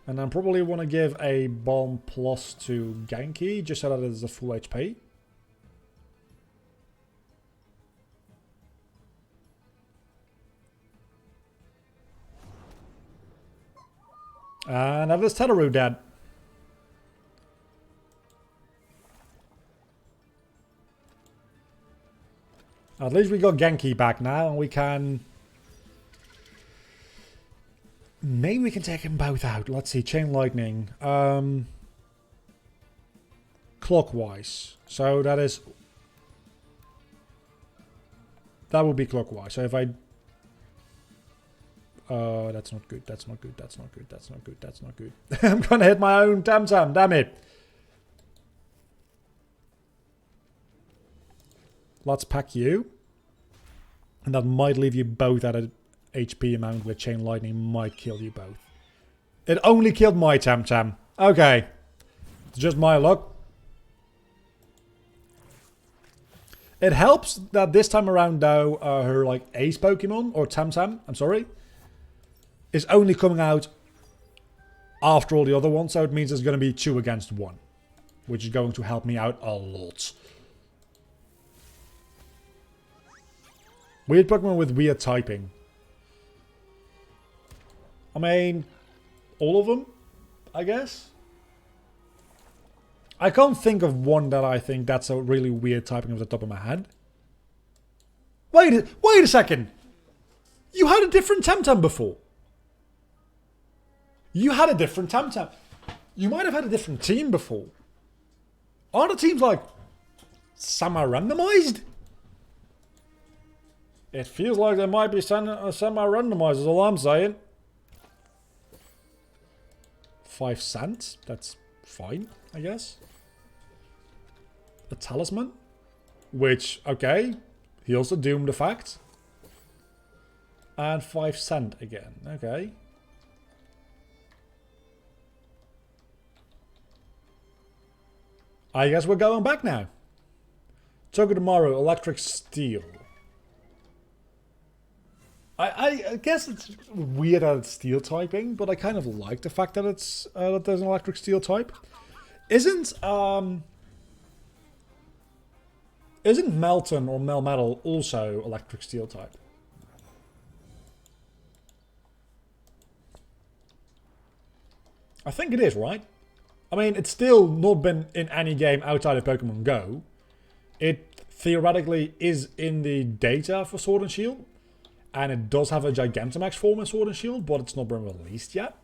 And then probably want to give a bomb plus to Genki, just so that it is a full HP. And that is Tetaru dead. At least we got Genki back now, and we can... Maybe we can take them both out. Let's see, Chain Lightning. Clockwise. So that is... That would be clockwise. So if I... that's not good, that's not good, that's not good, that's not good, that's not good. I'm gonna hit my own TEMTEM, damn it. Let's pack you. And that might leave you both at a HP amount with Chain Lightning, might kill you both. It only killed my TEMTEM. Okay. It's just my luck. It helps that this time around though, her like ace Pokemon, or TEMTEM, I'm sorry, is only coming out after all the other ones, so it means there's going to be 2 against 1. Which is going to help me out a lot. Weird Pokemon with weird typing. I mean, all of them, I guess. I can't think of one that I think that's a really weird typing off the top of my head. Wait a second! You had a different TEMTEM before. You had a different TEMTEM. You might have had a different team before. Aren't the teams like semi-randomized? It feels like they might be semi-randomized is all I'm saying. 5 cents. That's fine, I guess. A talisman. Which, okay. Heals the doomed effect. And 5 cent again. Okay. I guess we're going back now. Toga tomorrow, electric steel. I guess it's weird that it's steel typing, but I kind of like the fact that it's that there's an electric steel type. Isn't Melton or Melmetal also electric steel type? I think it is, right? I mean, it's still not been in any game outside of Pokemon Go. It theoretically is in the data for Sword and Shield. And it does have a Gigantamax form in Sword and Shield, but it's not been released yet.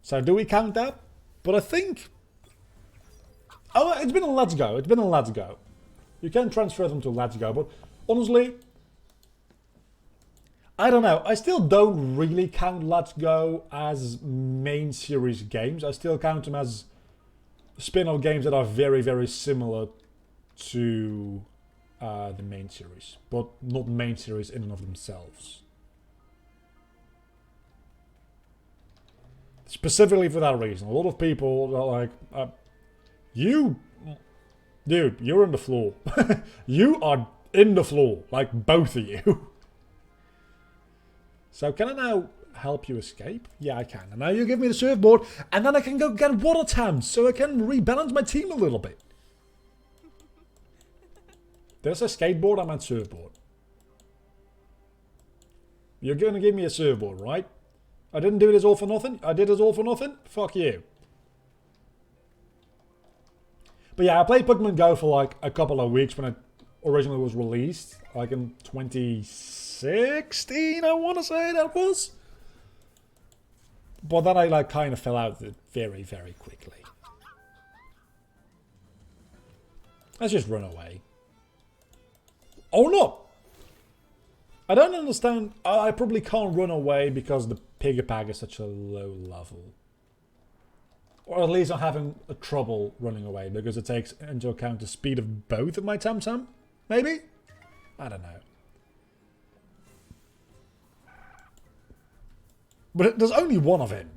So do we count that? But I think... Oh, it's been a Let's Go. It's been a Let's Go. You can transfer them to Let's Go, but honestly... I don't know. I still don't really count Let's Go as main series games. I still count them as spin-off games that are very, very similar to the main series. But not main series in and of themselves. Specifically for that reason. A lot of people are like, dude, you're in the floor. You are in the floor. Like, both of you. So can I now help you escape? Yeah, I can. And now you give me the surfboard, and then I can go get water tams, so I can rebalance my team a little bit. Did I say skateboard? I meant surfboard. You're going to give me a surfboard, right? I didn't do this all for nothing? I did this all for nothing? Fuck you. But yeah, I played Pokemon Go for like a couple of weeks when it originally was released. Like in 2016, I want to say that was. But then I like kind of fell out of it very, very quickly. Let's just run away. Oh no! I don't understand. I probably can't run away because the Piggypack is such a low level. Or at least I'm having a trouble running away because it takes into account the speed of both of my TEMTEM. Maybe? I don't know. But there's only one of him.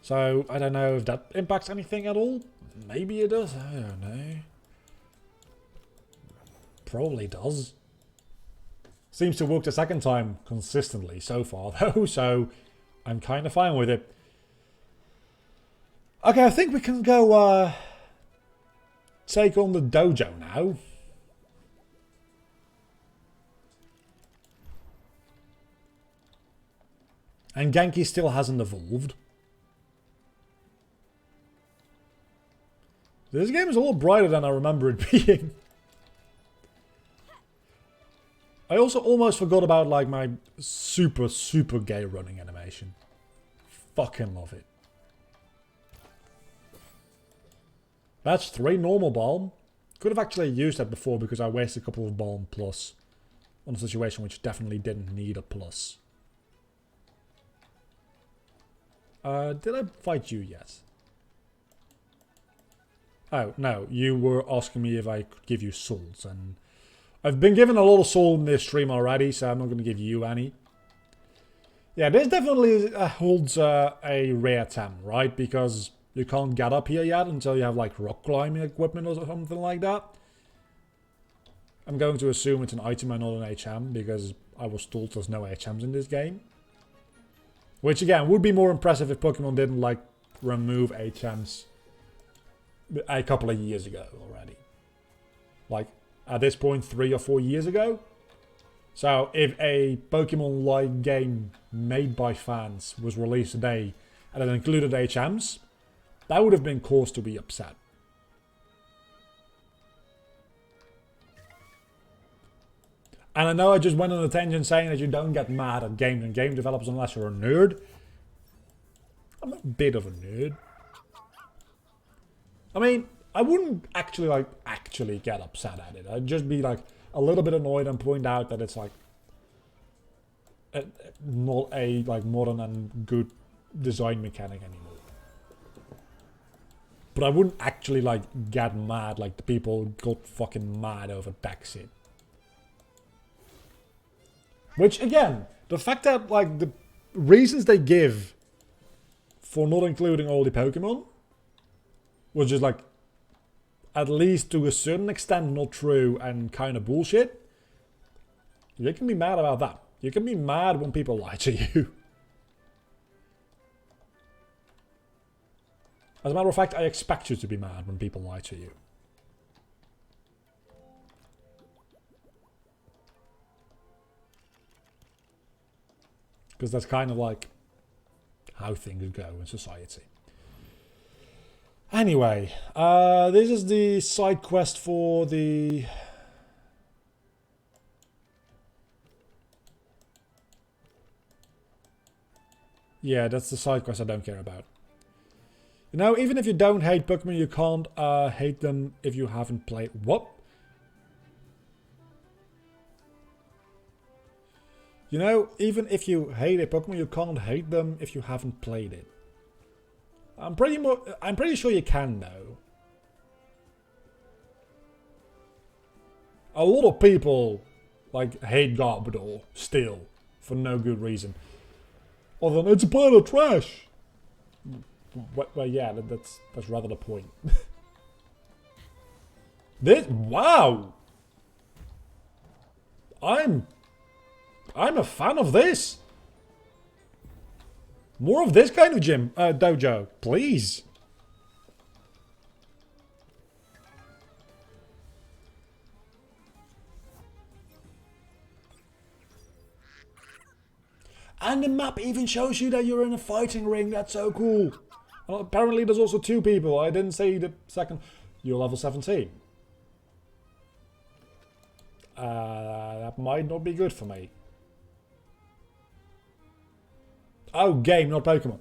So, I don't know if that impacts anything at all. Maybe it does. I don't know. Probably does. Seems to work the second time consistently so far, though. So, I'm kind of fine with it. Okay, I think we can go take on the dojo now. And Genki still hasn't evolved. This game is a lot brighter than I remember it being. I also almost forgot about like my super, super gay running animation. Fucking love it. That's 3 normal balm. Could have actually used that before because I wasted a couple of balm plus on a situation which definitely didn't need a plus. Did I fight you yet? Oh, no. You were asking me if I could give you souls. And I've been given a lot of soul in this stream already, so I'm not going to give you any. Yeah, this definitely holds a rare TEM, right? Because you can't get up here yet until you have like rock climbing equipment or something like that. I'm going to assume it's an item and not an HM because I was told there's no HMs in this game. Which again would be more impressive if Pokemon didn't like remove HMs a couple of years ago already. Like at this point 3 or 4 years ago. So if a Pokemon-like game made by fans was released today and it included HMs, that would have been cause to be upset. And I know I just went on a tangent saying that you don't get mad at games and game developers unless you're a nerd. I'm a bit of a nerd. I mean, I wouldn't actually get upset at it. I'd just be like a little bit annoyed and point out that it's like not a like modern and good design mechanic anymore. But I wouldn't actually like get mad like the people got fucking mad over Brexit. Which again, the fact that like the reasons they give for not including all the Pokemon was just like, at least to a certain extent, not true and kind of bullshit. You can be mad about that. You can be mad when people lie to you. As a matter of fact, I expect you to be mad when people lie to you. Because that's kind of like how things go in society. Anyway, this is the side quest for the... Yeah, that's the side quest I don't care about. You know, even if you don't hate Pokemon, you can't hate them if you haven't played... What? You know, even if you hate a Pokemon, you can't hate them if you haven't played it. I'm pretty sure you can, though. A lot of people, like, hate Garbodor, still, for no good reason. Other than, it's a pile of trash! Well, yeah, that's rather the point. This, wow! I'm a fan of this! More of this kind of dojo, please. And the map even shows you that you're in a fighting ring. That's so cool. Well, apparently there's also 2 people. I didn't say the second. You're level 17. That might not be good for me. Oh, game, not Pokemon.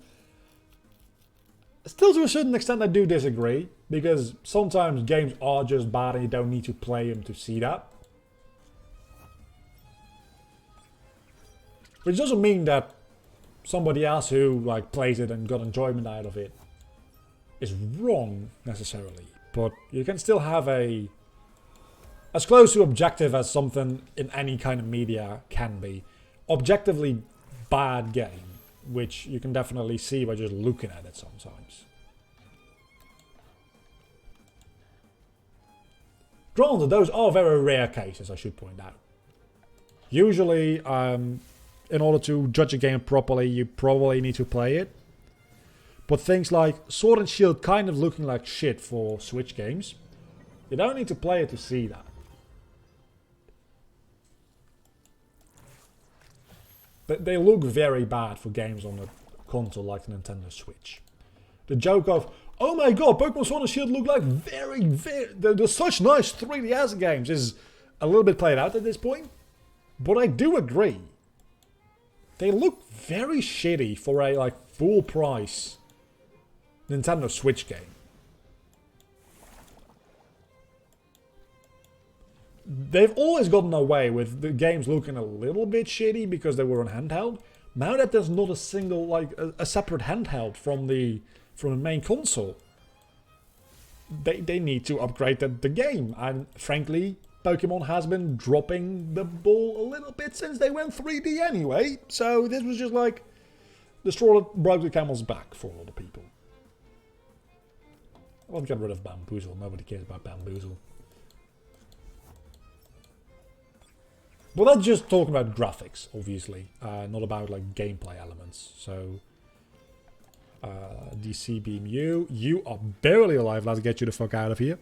Still, to a certain extent, I do disagree. Because sometimes games are just bad and you don't need to play them to see that. Which doesn't mean that somebody else who like plays it and got enjoyment out of it is wrong, necessarily. But you can still have a... as close to objective as something in any kind of media can be. Objectively bad game. Which you can definitely see by just looking at it sometimes. Granted, those are very rare cases, I should point out. Usually, in order to judge a game properly, you probably need to play it. But things like Sword and Shield kind of looking like shit for Switch games, you don't need to play it to see that. They look very bad for games on a console like the Nintendo Switch. The joke of, oh my god, Pokemon Sword and Shield look like they're such nice 3DS games is a little bit played out at this point. But I do agree. They look very shitty for a like full price Nintendo Switch game. They've always gotten away with the games looking a little bit shitty because they were on handheld. Now that there's not a single, like, a separate handheld from the main console, they need to upgrade the game. And frankly, Pokemon has been dropping the ball a little bit since they went 3D anyway. So this was just like the straw that broke the camel's back for a lot of people. I want to get rid of Bamboozle. Nobody cares about Bamboozle. But that's just talking about graphics, obviously, not about like gameplay elements. So, DC Beam you are barely alive. Let's get you the fuck out of here.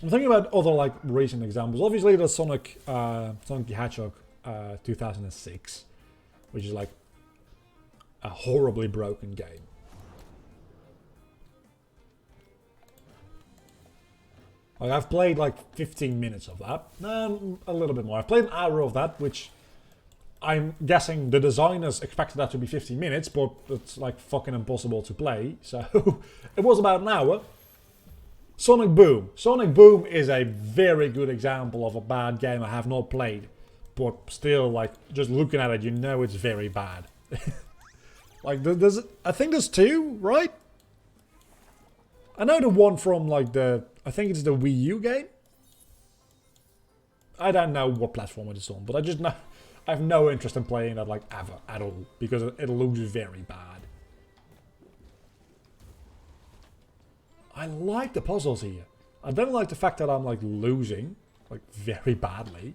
I'm thinking about other like recent examples. Obviously, the Sonic the Hedgehog 2006, which is like a horribly broken game. Like, I've played like 15 minutes of that. A little bit more. I've played an hour of that, which I'm guessing the designers expected that to be 15 minutes, but it's like fucking impossible to play. So it was about an hour. Sonic Boom. Sonic Boom is a very good example of a bad game I have not played. But still, like, just looking at it, you know it's very bad. Like, I think there's two, right? I know the one from, like, I think it's the Wii U game. I don't know what platform it is on, but I just know... I have no interest in playing that, like, ever, at all. Because it looks very bad. I like the puzzles here. I don't like the fact that I'm, like, losing. Like, very badly.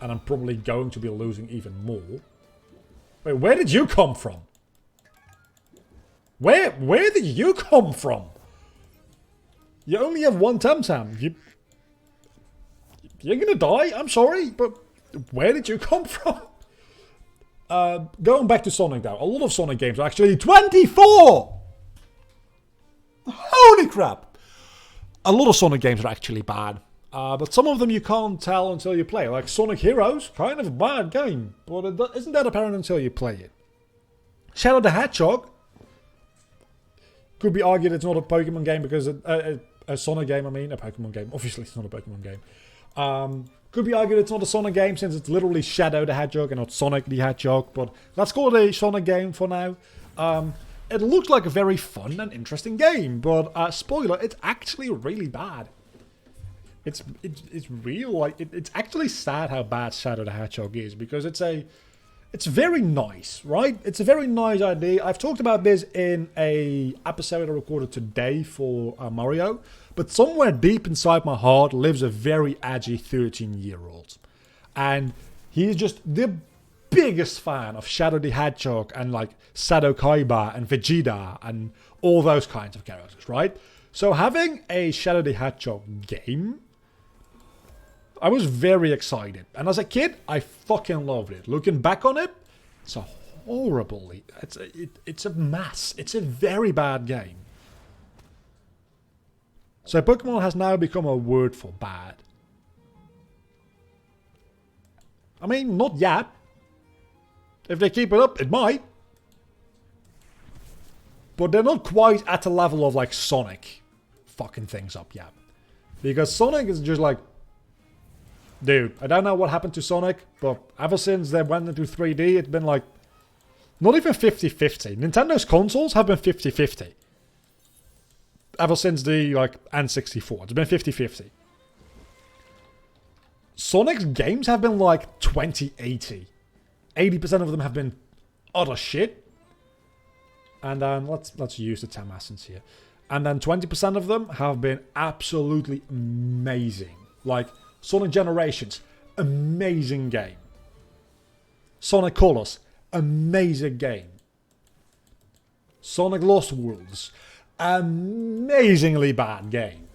And I'm probably going to be losing even more. Wait, where did you come from? Where did you come from? You only have one TEMTEM. You're gonna die? I'm sorry, but where did you come from? Going back to Sonic though, a lot of Sonic games are actually 24! Holy crap! A lot of Sonic games are actually bad. But some of them you can't tell until you play. Like Sonic Heroes, kind of a bad game. But isn't that apparent until you play it? Shadow the Hedgehog. Could be argued it's not a Pokemon game because... a Sonic game, I mean. A Pokemon game. Obviously it's not a Pokemon game. Could be argued it's not a Sonic game since it's literally Shadow the Hedgehog and not Sonic the Hedgehog. But let's call it a Sonic game for now. It looks like a very fun and interesting game. But spoiler, it's actually really bad. It's real, like, it's actually sad how bad Shadow the Hedgehog is, because it's very nice, right? It's a very nice idea. I've talked about this in a episode I recorded today for Mario, but somewhere deep inside my heart lives a very edgy 13-year-old. And he's just the biggest fan of Shadow the Hedgehog and, like, Sado Kaiba and Vegeta and all those kinds of characters, right? So having a Shadow the Hedgehog game... I was very excited. And as a kid, I fucking loved it. Looking back on it, it's a horribly... It's a mess. It's a very bad game. So Pokemon has now become a word for bad. I mean, not yet. If they keep it up, it might. But they're not quite at the level of, like, Sonic fucking things up yet. Because Sonic is just like... Dude, I don't know what happened to Sonic, but ever since they went into 3D, it's been like... Not even 50-50. Nintendo's consoles have been 50-50. Ever since the, like, N64. It's been 50-50. Sonic's games have been like 20-80. 80% of them have been utter shit. And then, let's use the TEM essence here. And then 20% of them have been absolutely amazing. Like... Sonic Generations, amazing game. Sonic Colors, amazing game. Sonic Lost Worlds, amazingly bad game.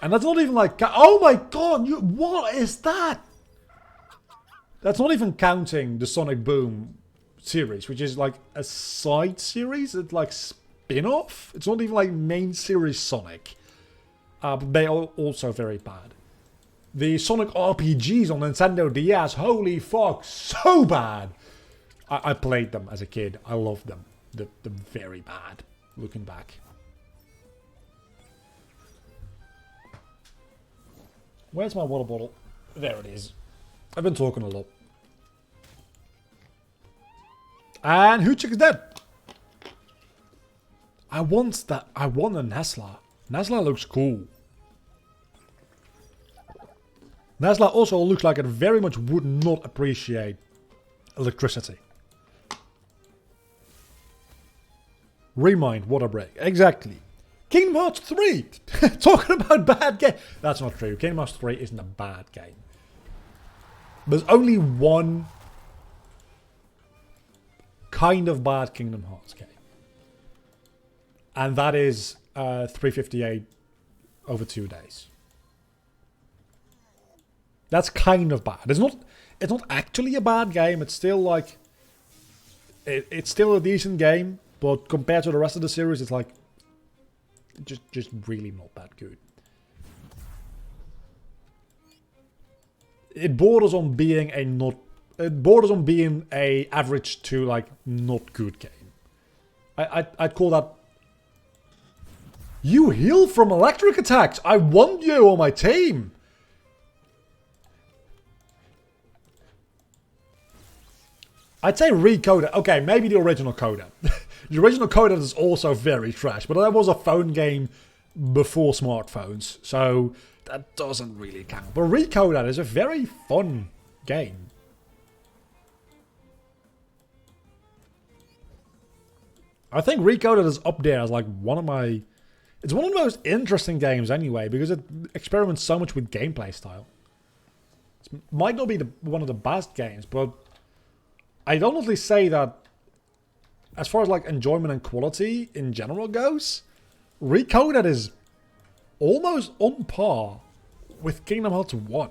And that's not even like... Oh my god, what is that? That's not even counting the Sonic Boom series, which is like a side series. It's like spin-off. It's not even like main series Sonic. But they are also very bad. The Sonic RPGs on Nintendo DS, holy fuck, so bad. I played them as a kid. I loved them. They're very bad, looking back. Where's my water bottle? There it is. I've been talking a lot. And Hoochik is dead. I want a Nesla. Nesla looks cool. Nesla also looks like it very much would not appreciate electricity. Remind, water break. Exactly. Kingdom Hearts 3! Talking about bad game. That's not true. Kingdom Hearts 3 isn't a bad game. There's only one kind of bad Kingdom Hearts game. And that is 358 over 2 days. That's kind of bad. It's not actually a bad game. It's still like... It's still a decent game. But compared to the rest of the series, it's like... Just really not that good. It borders on being a not... It borders on being a average to like not good game. I'd call that... You heal from electric attacks! I want you on my team! I'd say recode it. Okay, maybe the original Coda. The original Coda is also very trash, but that was a phone game before smartphones, so that doesn't really count. But Recoded is a very fun game. I think Recoded is up there as like one of my... It's one of the most interesting games anyway, because it experiments so much with gameplay style. It might not be one of the best games, but I'd honestly say that as far as like enjoyment and quality in general goes, Recoded is almost on par with Kingdom Hearts 1,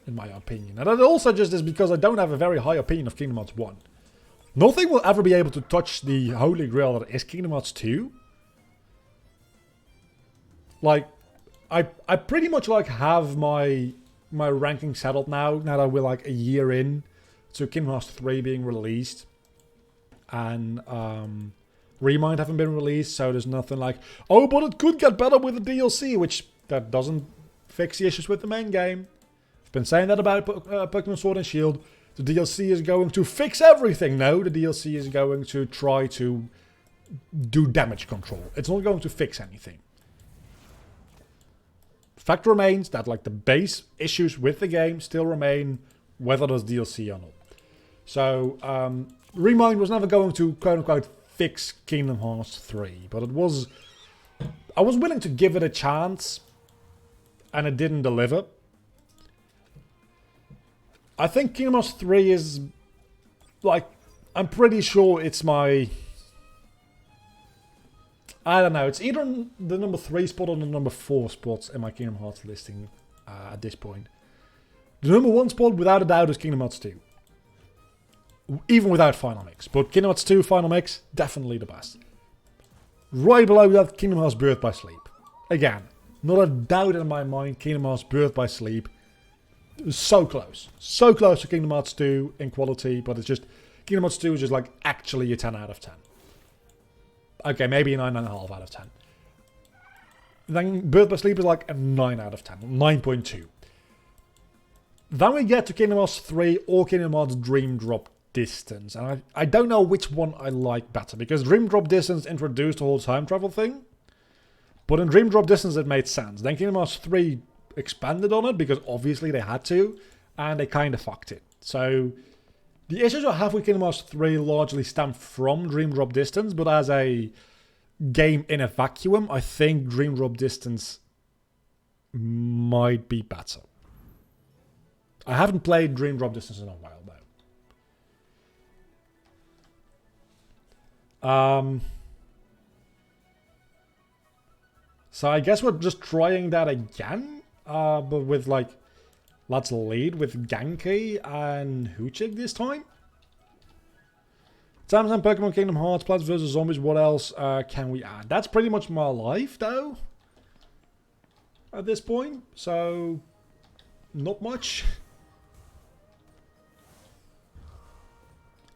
in my opinion. And that also just is because I don't have a very high opinion of Kingdom Hearts 1. Nothing will ever be able to touch the holy grail that is Kingdom Hearts 2. Like, I pretty much like have my ranking settled now that we're like a year in to Kingdom Hearts 3 being released. And Remind haven't been released, so there's nothing like, oh, but it could get better with the DLC, which that doesn't fix the issues with the main game. I've been saying that about Pokemon Sword and Shield. The DLC is going to fix everything. No, the DLC is going to try to do damage control. It's not going to fix anything. Fact remains that like the base issues with the game still remain, whether there's DLC or not. So, Remind was never going to quote-unquote fix Kingdom Hearts 3, but it was... I was willing to give it a chance, and it didn't deliver. I think Kingdom Hearts 3 is... like, I'm pretty sure it's my... I don't know, it's either the number 3 spot or the number 4 spots in my Kingdom Hearts listing at this point. The number 1 spot, without a doubt, is Kingdom Hearts 2. Even without Final Mix. But Kingdom Hearts 2 Final Mix, definitely the best. Right below that, Kingdom Hearts Birth by Sleep. Again, not a doubt in my mind, Kingdom Hearts Birth by Sleep. So close. So close to Kingdom Hearts 2 in quality, but it's just... Kingdom Hearts 2 is just like actually a 10 out of 10. Okay, maybe a 9.5 out of 10. Then Birth by Sleep is like a 9 out of 10. 9.2. Then we get to Kingdom Hearts 3 or Kingdom Hearts Dream Drop Distance. And I don't know which one I like better. Because Dream Drop Distance introduced the whole time travel thing. But in Dream Drop Distance it made sense. Then Kingdom Hearts 3 expanded on it because obviously they had to. And they kind of fucked it. So... the issues I have with Kingdom Hearts 3 largely stem from Dream Drop Distance, but as a game in a vacuum, I think Dream Drop Distance might be better. I haven't played Dream Drop Distance in a while, though. So I guess we're just trying that again, but with like... let's lead with Genki and Hoochig this time. TEMTEM Pokemon Kingdom Hearts, Plants vs. Zombies, what else can we add? That's pretty much my life, though. At this point. So, not much.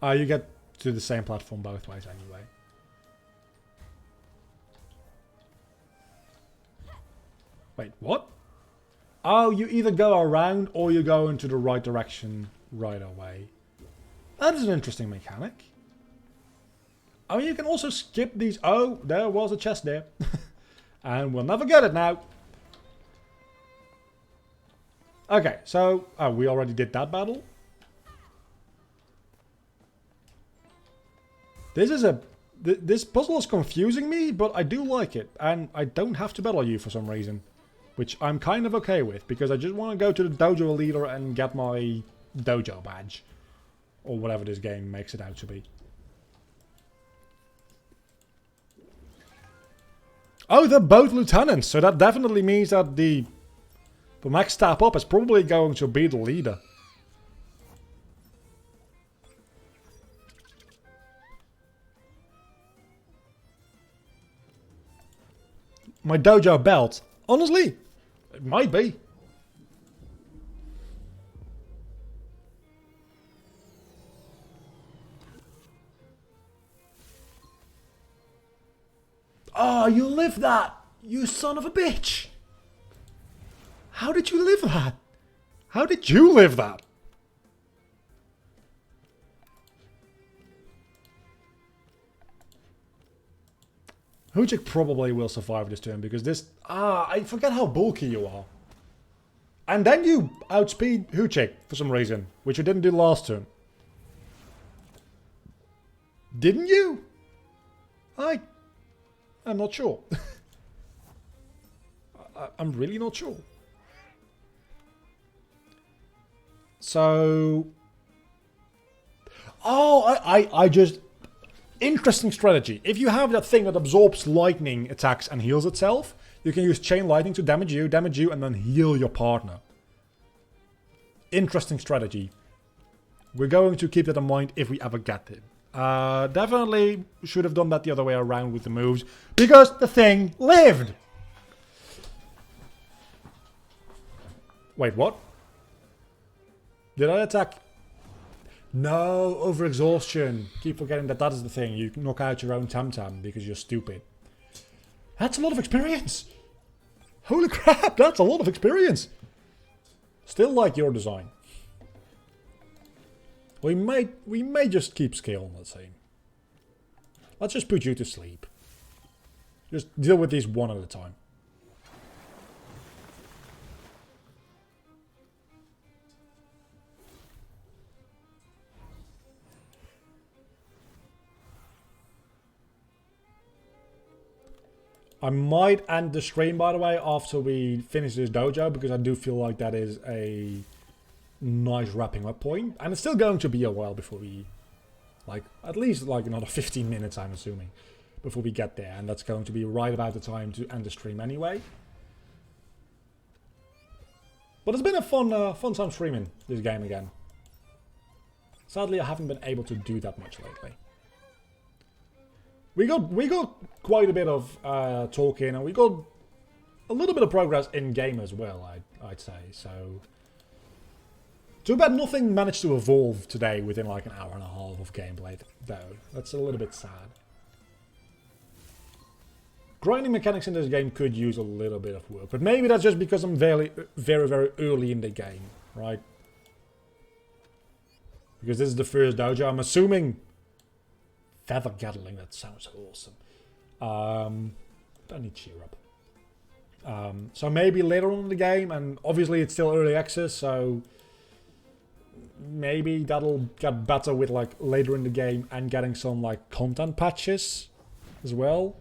You get to the same platform both ways anyway. Wait, what? Oh, you either go around or you go into the right direction right away. That is an interesting mechanic. I mean, you can also skip these. Oh, there was a chest there. And we'll never get it now. Okay, so... oh, we already did that battle. This puzzle is confusing me, but I do like it. And I don't have to battle you for some reason. Which I'm kind of okay with, because I just want to go to the dojo leader and get my dojo badge. Or whatever this game makes it out to be. Oh, they're both lieutenants, so that definitely means that the next step up is probably going to be the leader. My dojo belt. Honestly, it might be. Oh, you lived that! You son of a bitch! How did you live that? How did you live that? Hujik probably will survive this turn because this... I forget how bulky you are. And then you outspeed Hujik for some reason, which you didn't do last turn. Didn't you? I'm not sure. I'm really not sure. So... Oh, I just... Interesting strategy. If you have that thing that absorbs lightning attacks and heals itself, you can use chain lightning to damage you, and then heal your partner. Interesting strategy. We're going to keep that in mind if we ever get it. Definitely should have done that the other way around with the moves, because the thing lived! Wait, what? Did I attack? No, overexhaustion. Keep forgetting that that is the thing. You knock out your own TEMTEM because you're stupid. That's a lot of experience. Holy crap, that's a lot of experience. Still like your design. We may just keep scale on that thing. Let's just put you to sleep. Just deal with these one at a time. I might end the stream, by the way, after we finish this dojo, because I do feel like that is a nice wrapping up point. And it's still going to be a while before we, like, at least like another 15 minutes, I'm assuming, before we get there. And that's going to be right about the time to end the stream anyway. But it's been a fun time streaming this game again. Sadly, I haven't been able to do that much lately. We got quite a bit of talking, and we got a little bit of progress in game as well, I'd say. So, too bad nothing managed to evolve today within like an hour and a half of gameplay, though. That's a little bit sad. Grinding mechanics in this game could use a little bit of work, but maybe that's just because I'm very early in the game, right? Because this is the first dojo, I'm assuming. Feather gathering, that sounds awesome. Don't need cheer up. So maybe later on in the game, and obviously it's still early access, so maybe that'll get better with like later in the game and getting some like content patches as well.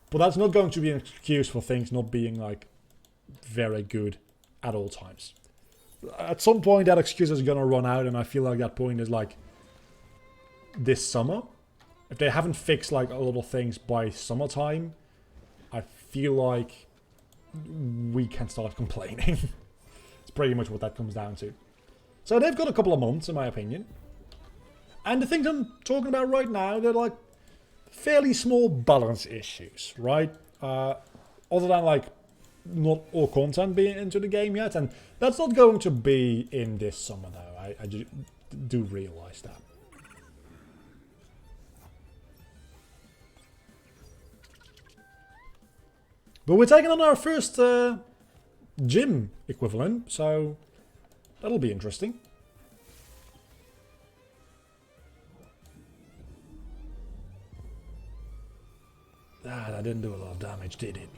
But that's not going to be an excuse for things not being like very good at all times. At some point that excuse is gonna run out, and I feel like that point is like this summer. If they haven't fixed like a lot of things by summertime, I feel like we can start complaining. It's pretty much what that comes down to. So they've got a couple of months, in my opinion. And the things I'm talking about right now, they're like fairly small balance issues, right? Other than like not all content being into the game yet, and that's not going to be in this summer though. I do realize that. But we're taking on our first gym equivalent, so that'll be interesting. Ah, that didn't do a lot of damage, did it?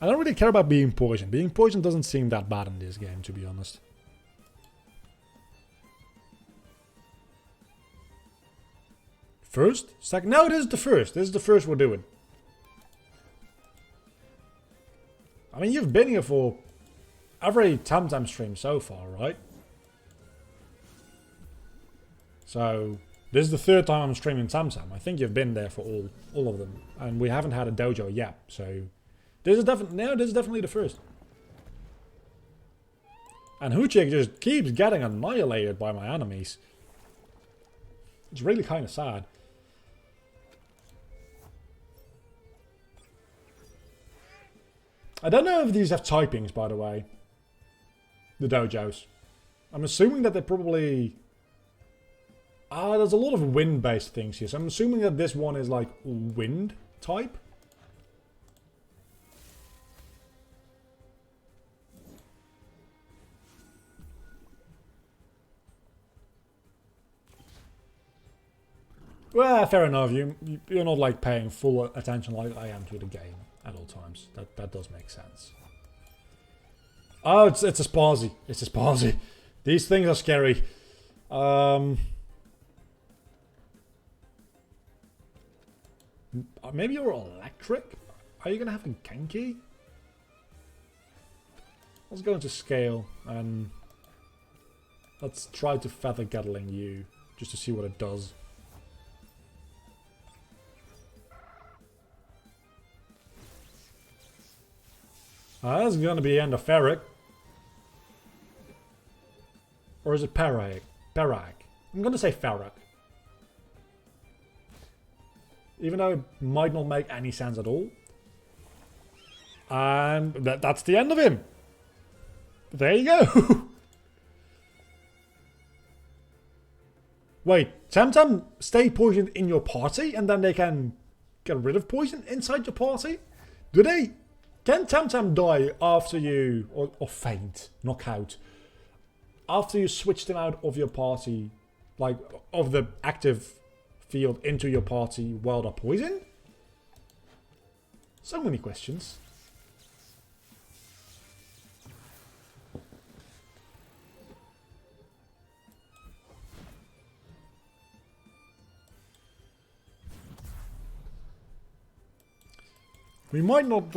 I don't really care about being poisoned. Being poisoned doesn't seem that bad in this game, to be honest. First? Second? No, this is the first. This is the first we're doing. I mean, you've been here for every TEMTEM stream so far, right? So, this is the third time I'm streaming TEMTEM. I think you've been there for all of them. And we haven't had a dojo yet, so... This is definitely the first. And Hujik just keeps getting annihilated by my enemies. It's really kind of sad. I don't know if these have typings, by the way. The dojos. I'm assuming that they probably... there's a lot of wind-based things here. So I'm assuming that this one is like wind type. Well, fair enough. You're not like paying full attention like I am to the game at all times. That does make sense. Oh, it's a Sparzy. It's a Sparzy. These things are scary. Maybe you're electric? Are you gonna have a Genki? Let's go into scale and let's try to feather Gatling you just to see what it does. That's gonna be end of Ferric. Or is it Parag? Parag. I'm gonna say Ferric. Even though it might not make any sense at all. And that's the end of him. There you go. Wait, TEMTEM stay poisoned in your party and then they can get rid of poison inside your party? Do they? Can TEMTEM die after you, or faint, knock out, after you switch them out of your party, like of the active field into your party while they're poisoned? So many questions. We might not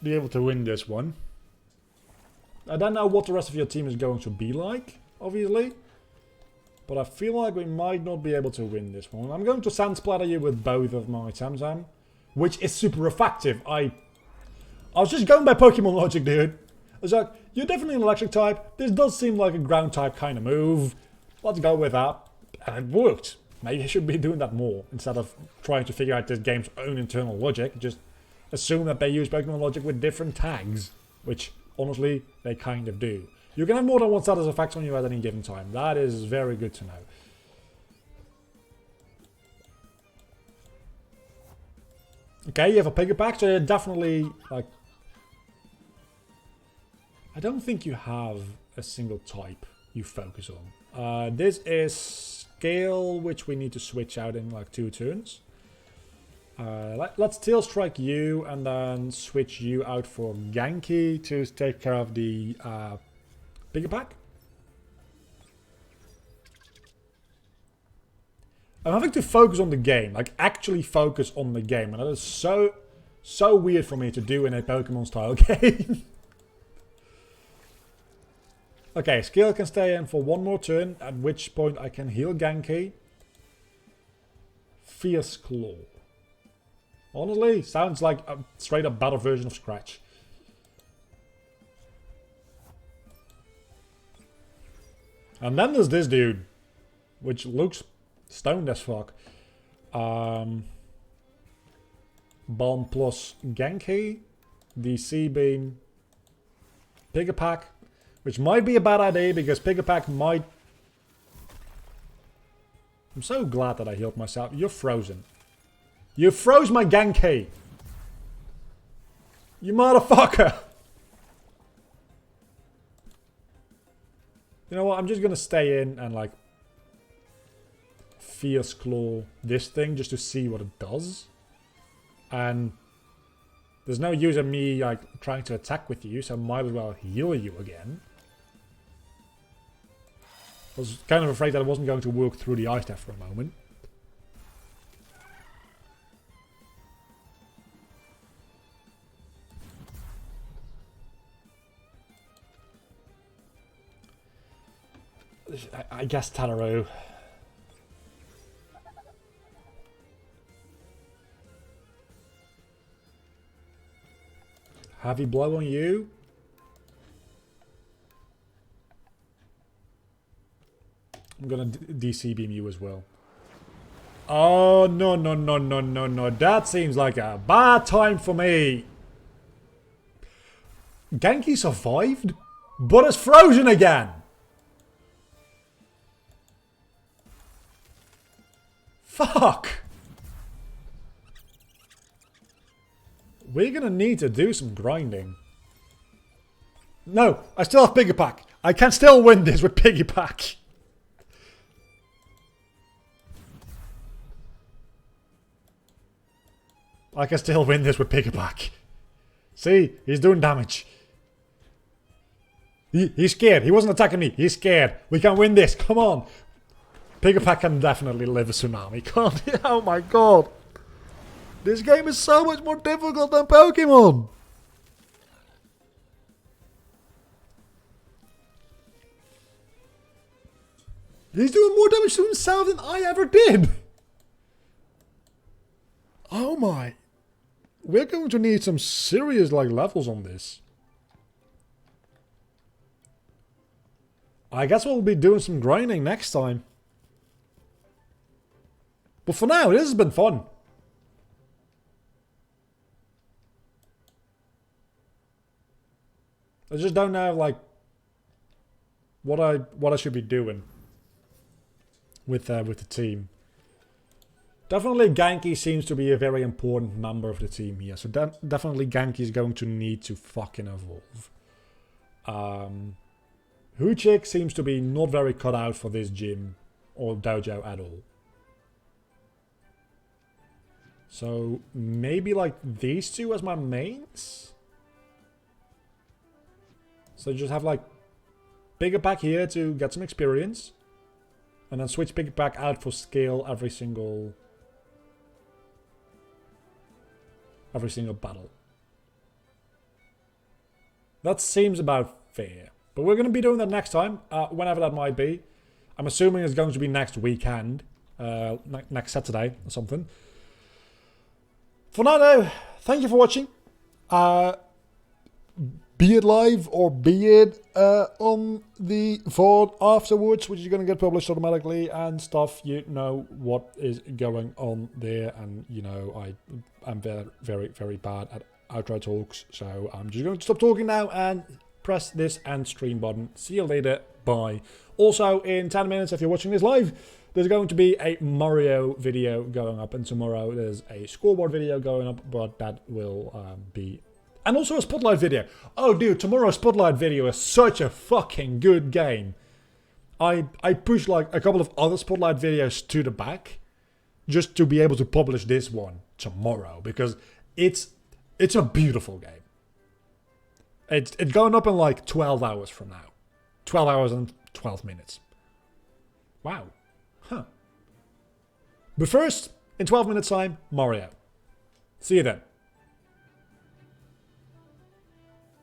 be able to win this one. I don't know what the rest of your team is going to be like, obviously. But I feel like we might not be able to win this one. I'm going to sand splatter you with both of my TEMTEM, which is super effective. I was just going by Pokemon logic, dude. I was like, you're definitely an electric type. This does seem like a ground type kind of move. Let's go with that. And it worked. Maybe I should be doing that more instead of trying to figure out this game's own internal logic. Just assume that they use Pokemon logic with different tags, which honestly they kind of do. You can have more than one status effect on you at any given time. That is very good to know. Okay, you have a Piggyback, so you're definitely like... I don't think you have a single type you focus on. This is Scale, which we need to switch out in like 2 turns. Let's Tail Strike you and then switch you out for Genki to take care of the Piggyback. I'm having to focus on the game, like actually focus on the game, and that is so weird for me to do in a Pokemon style game. Okay, Scale can stay in for 1 more turn, at which point I can heal Genki. Fierce Claw. Honestly, sounds like a straight up better version of Scratch. And then there's this dude, which looks stoned as fuck. Balm plus Genki, DC Beam, Piggyback, which might be a bad idea because Piggyback might... I'm so glad that I healed myself. You're frozen. You froze my Genki! You motherfucker! You know what, I'm just gonna stay in and like Fierce Claw this thing just to see what it does. And there's no use in me like trying to attack with you, so I might as well heal you again. I was kind of afraid that it wasn't going to work through the ice there for a moment. I guess Tadaro. Heavy blow on you. I'm gonna DC beam you as well. Oh, no, no, no, no, no, no. That seems like a bad time for me. Genki survived, but is frozen again. Fuck! We're gonna need to do some grinding. No, I still have Piggy Pack. I can still win this with Piggy Pack. I can still win this with Piggy Pack. See, he's doing damage. He's scared. He wasn't attacking me. He's scared. We can win this. Come on. Piggy Pack can definitely live a tsunami. Can't he? Oh my god. This game is so much more difficult than Pokemon. He's doing more damage to himself than I ever did. Oh my. We're going to need some serious levels on this. I guess we'll be doing some grinding next time. But for now, this has been fun. I just don't know what I should be doing with the team. Definitely Genki seems to be a very important member of the team here. So definitely Genki is going to need to fucking evolve. Hoochik seems to be not very cut out for this gym or dojo at all. So maybe these two as my mains? So just have Bigger Pack here to get some experience. And then switch Bigger Pack out for skill every single battle. That seems about fair. But we're going to be doing that next time, whenever that might be. I'm assuming it's going to be next weekend, next Saturday or something. For now though, thank you for watching. Be it live or be it on the VOD afterwards, which is going to get published automatically and stuff. You know what is going on there, and you know I'm very, very, very bad at outro talks, so I'm just going to stop talking now and press this end stream button. See you later. Bye. Also, in 10 minutes, if you're watching this live, there's going to be a Mario video going up, and tomorrow there's a scoreboard video going up, but that will be... And also a Spotlight video. Oh, dude, tomorrow's Spotlight video is such a fucking good game. I pushed a couple of other Spotlight videos to the back just to be able to publish this one tomorrow, because it's a beautiful game. It's going up in 12 hours from now. 12 hours and 12 minutes. Wow. Huh. But first, in 12 minutes time, Mario. See you then.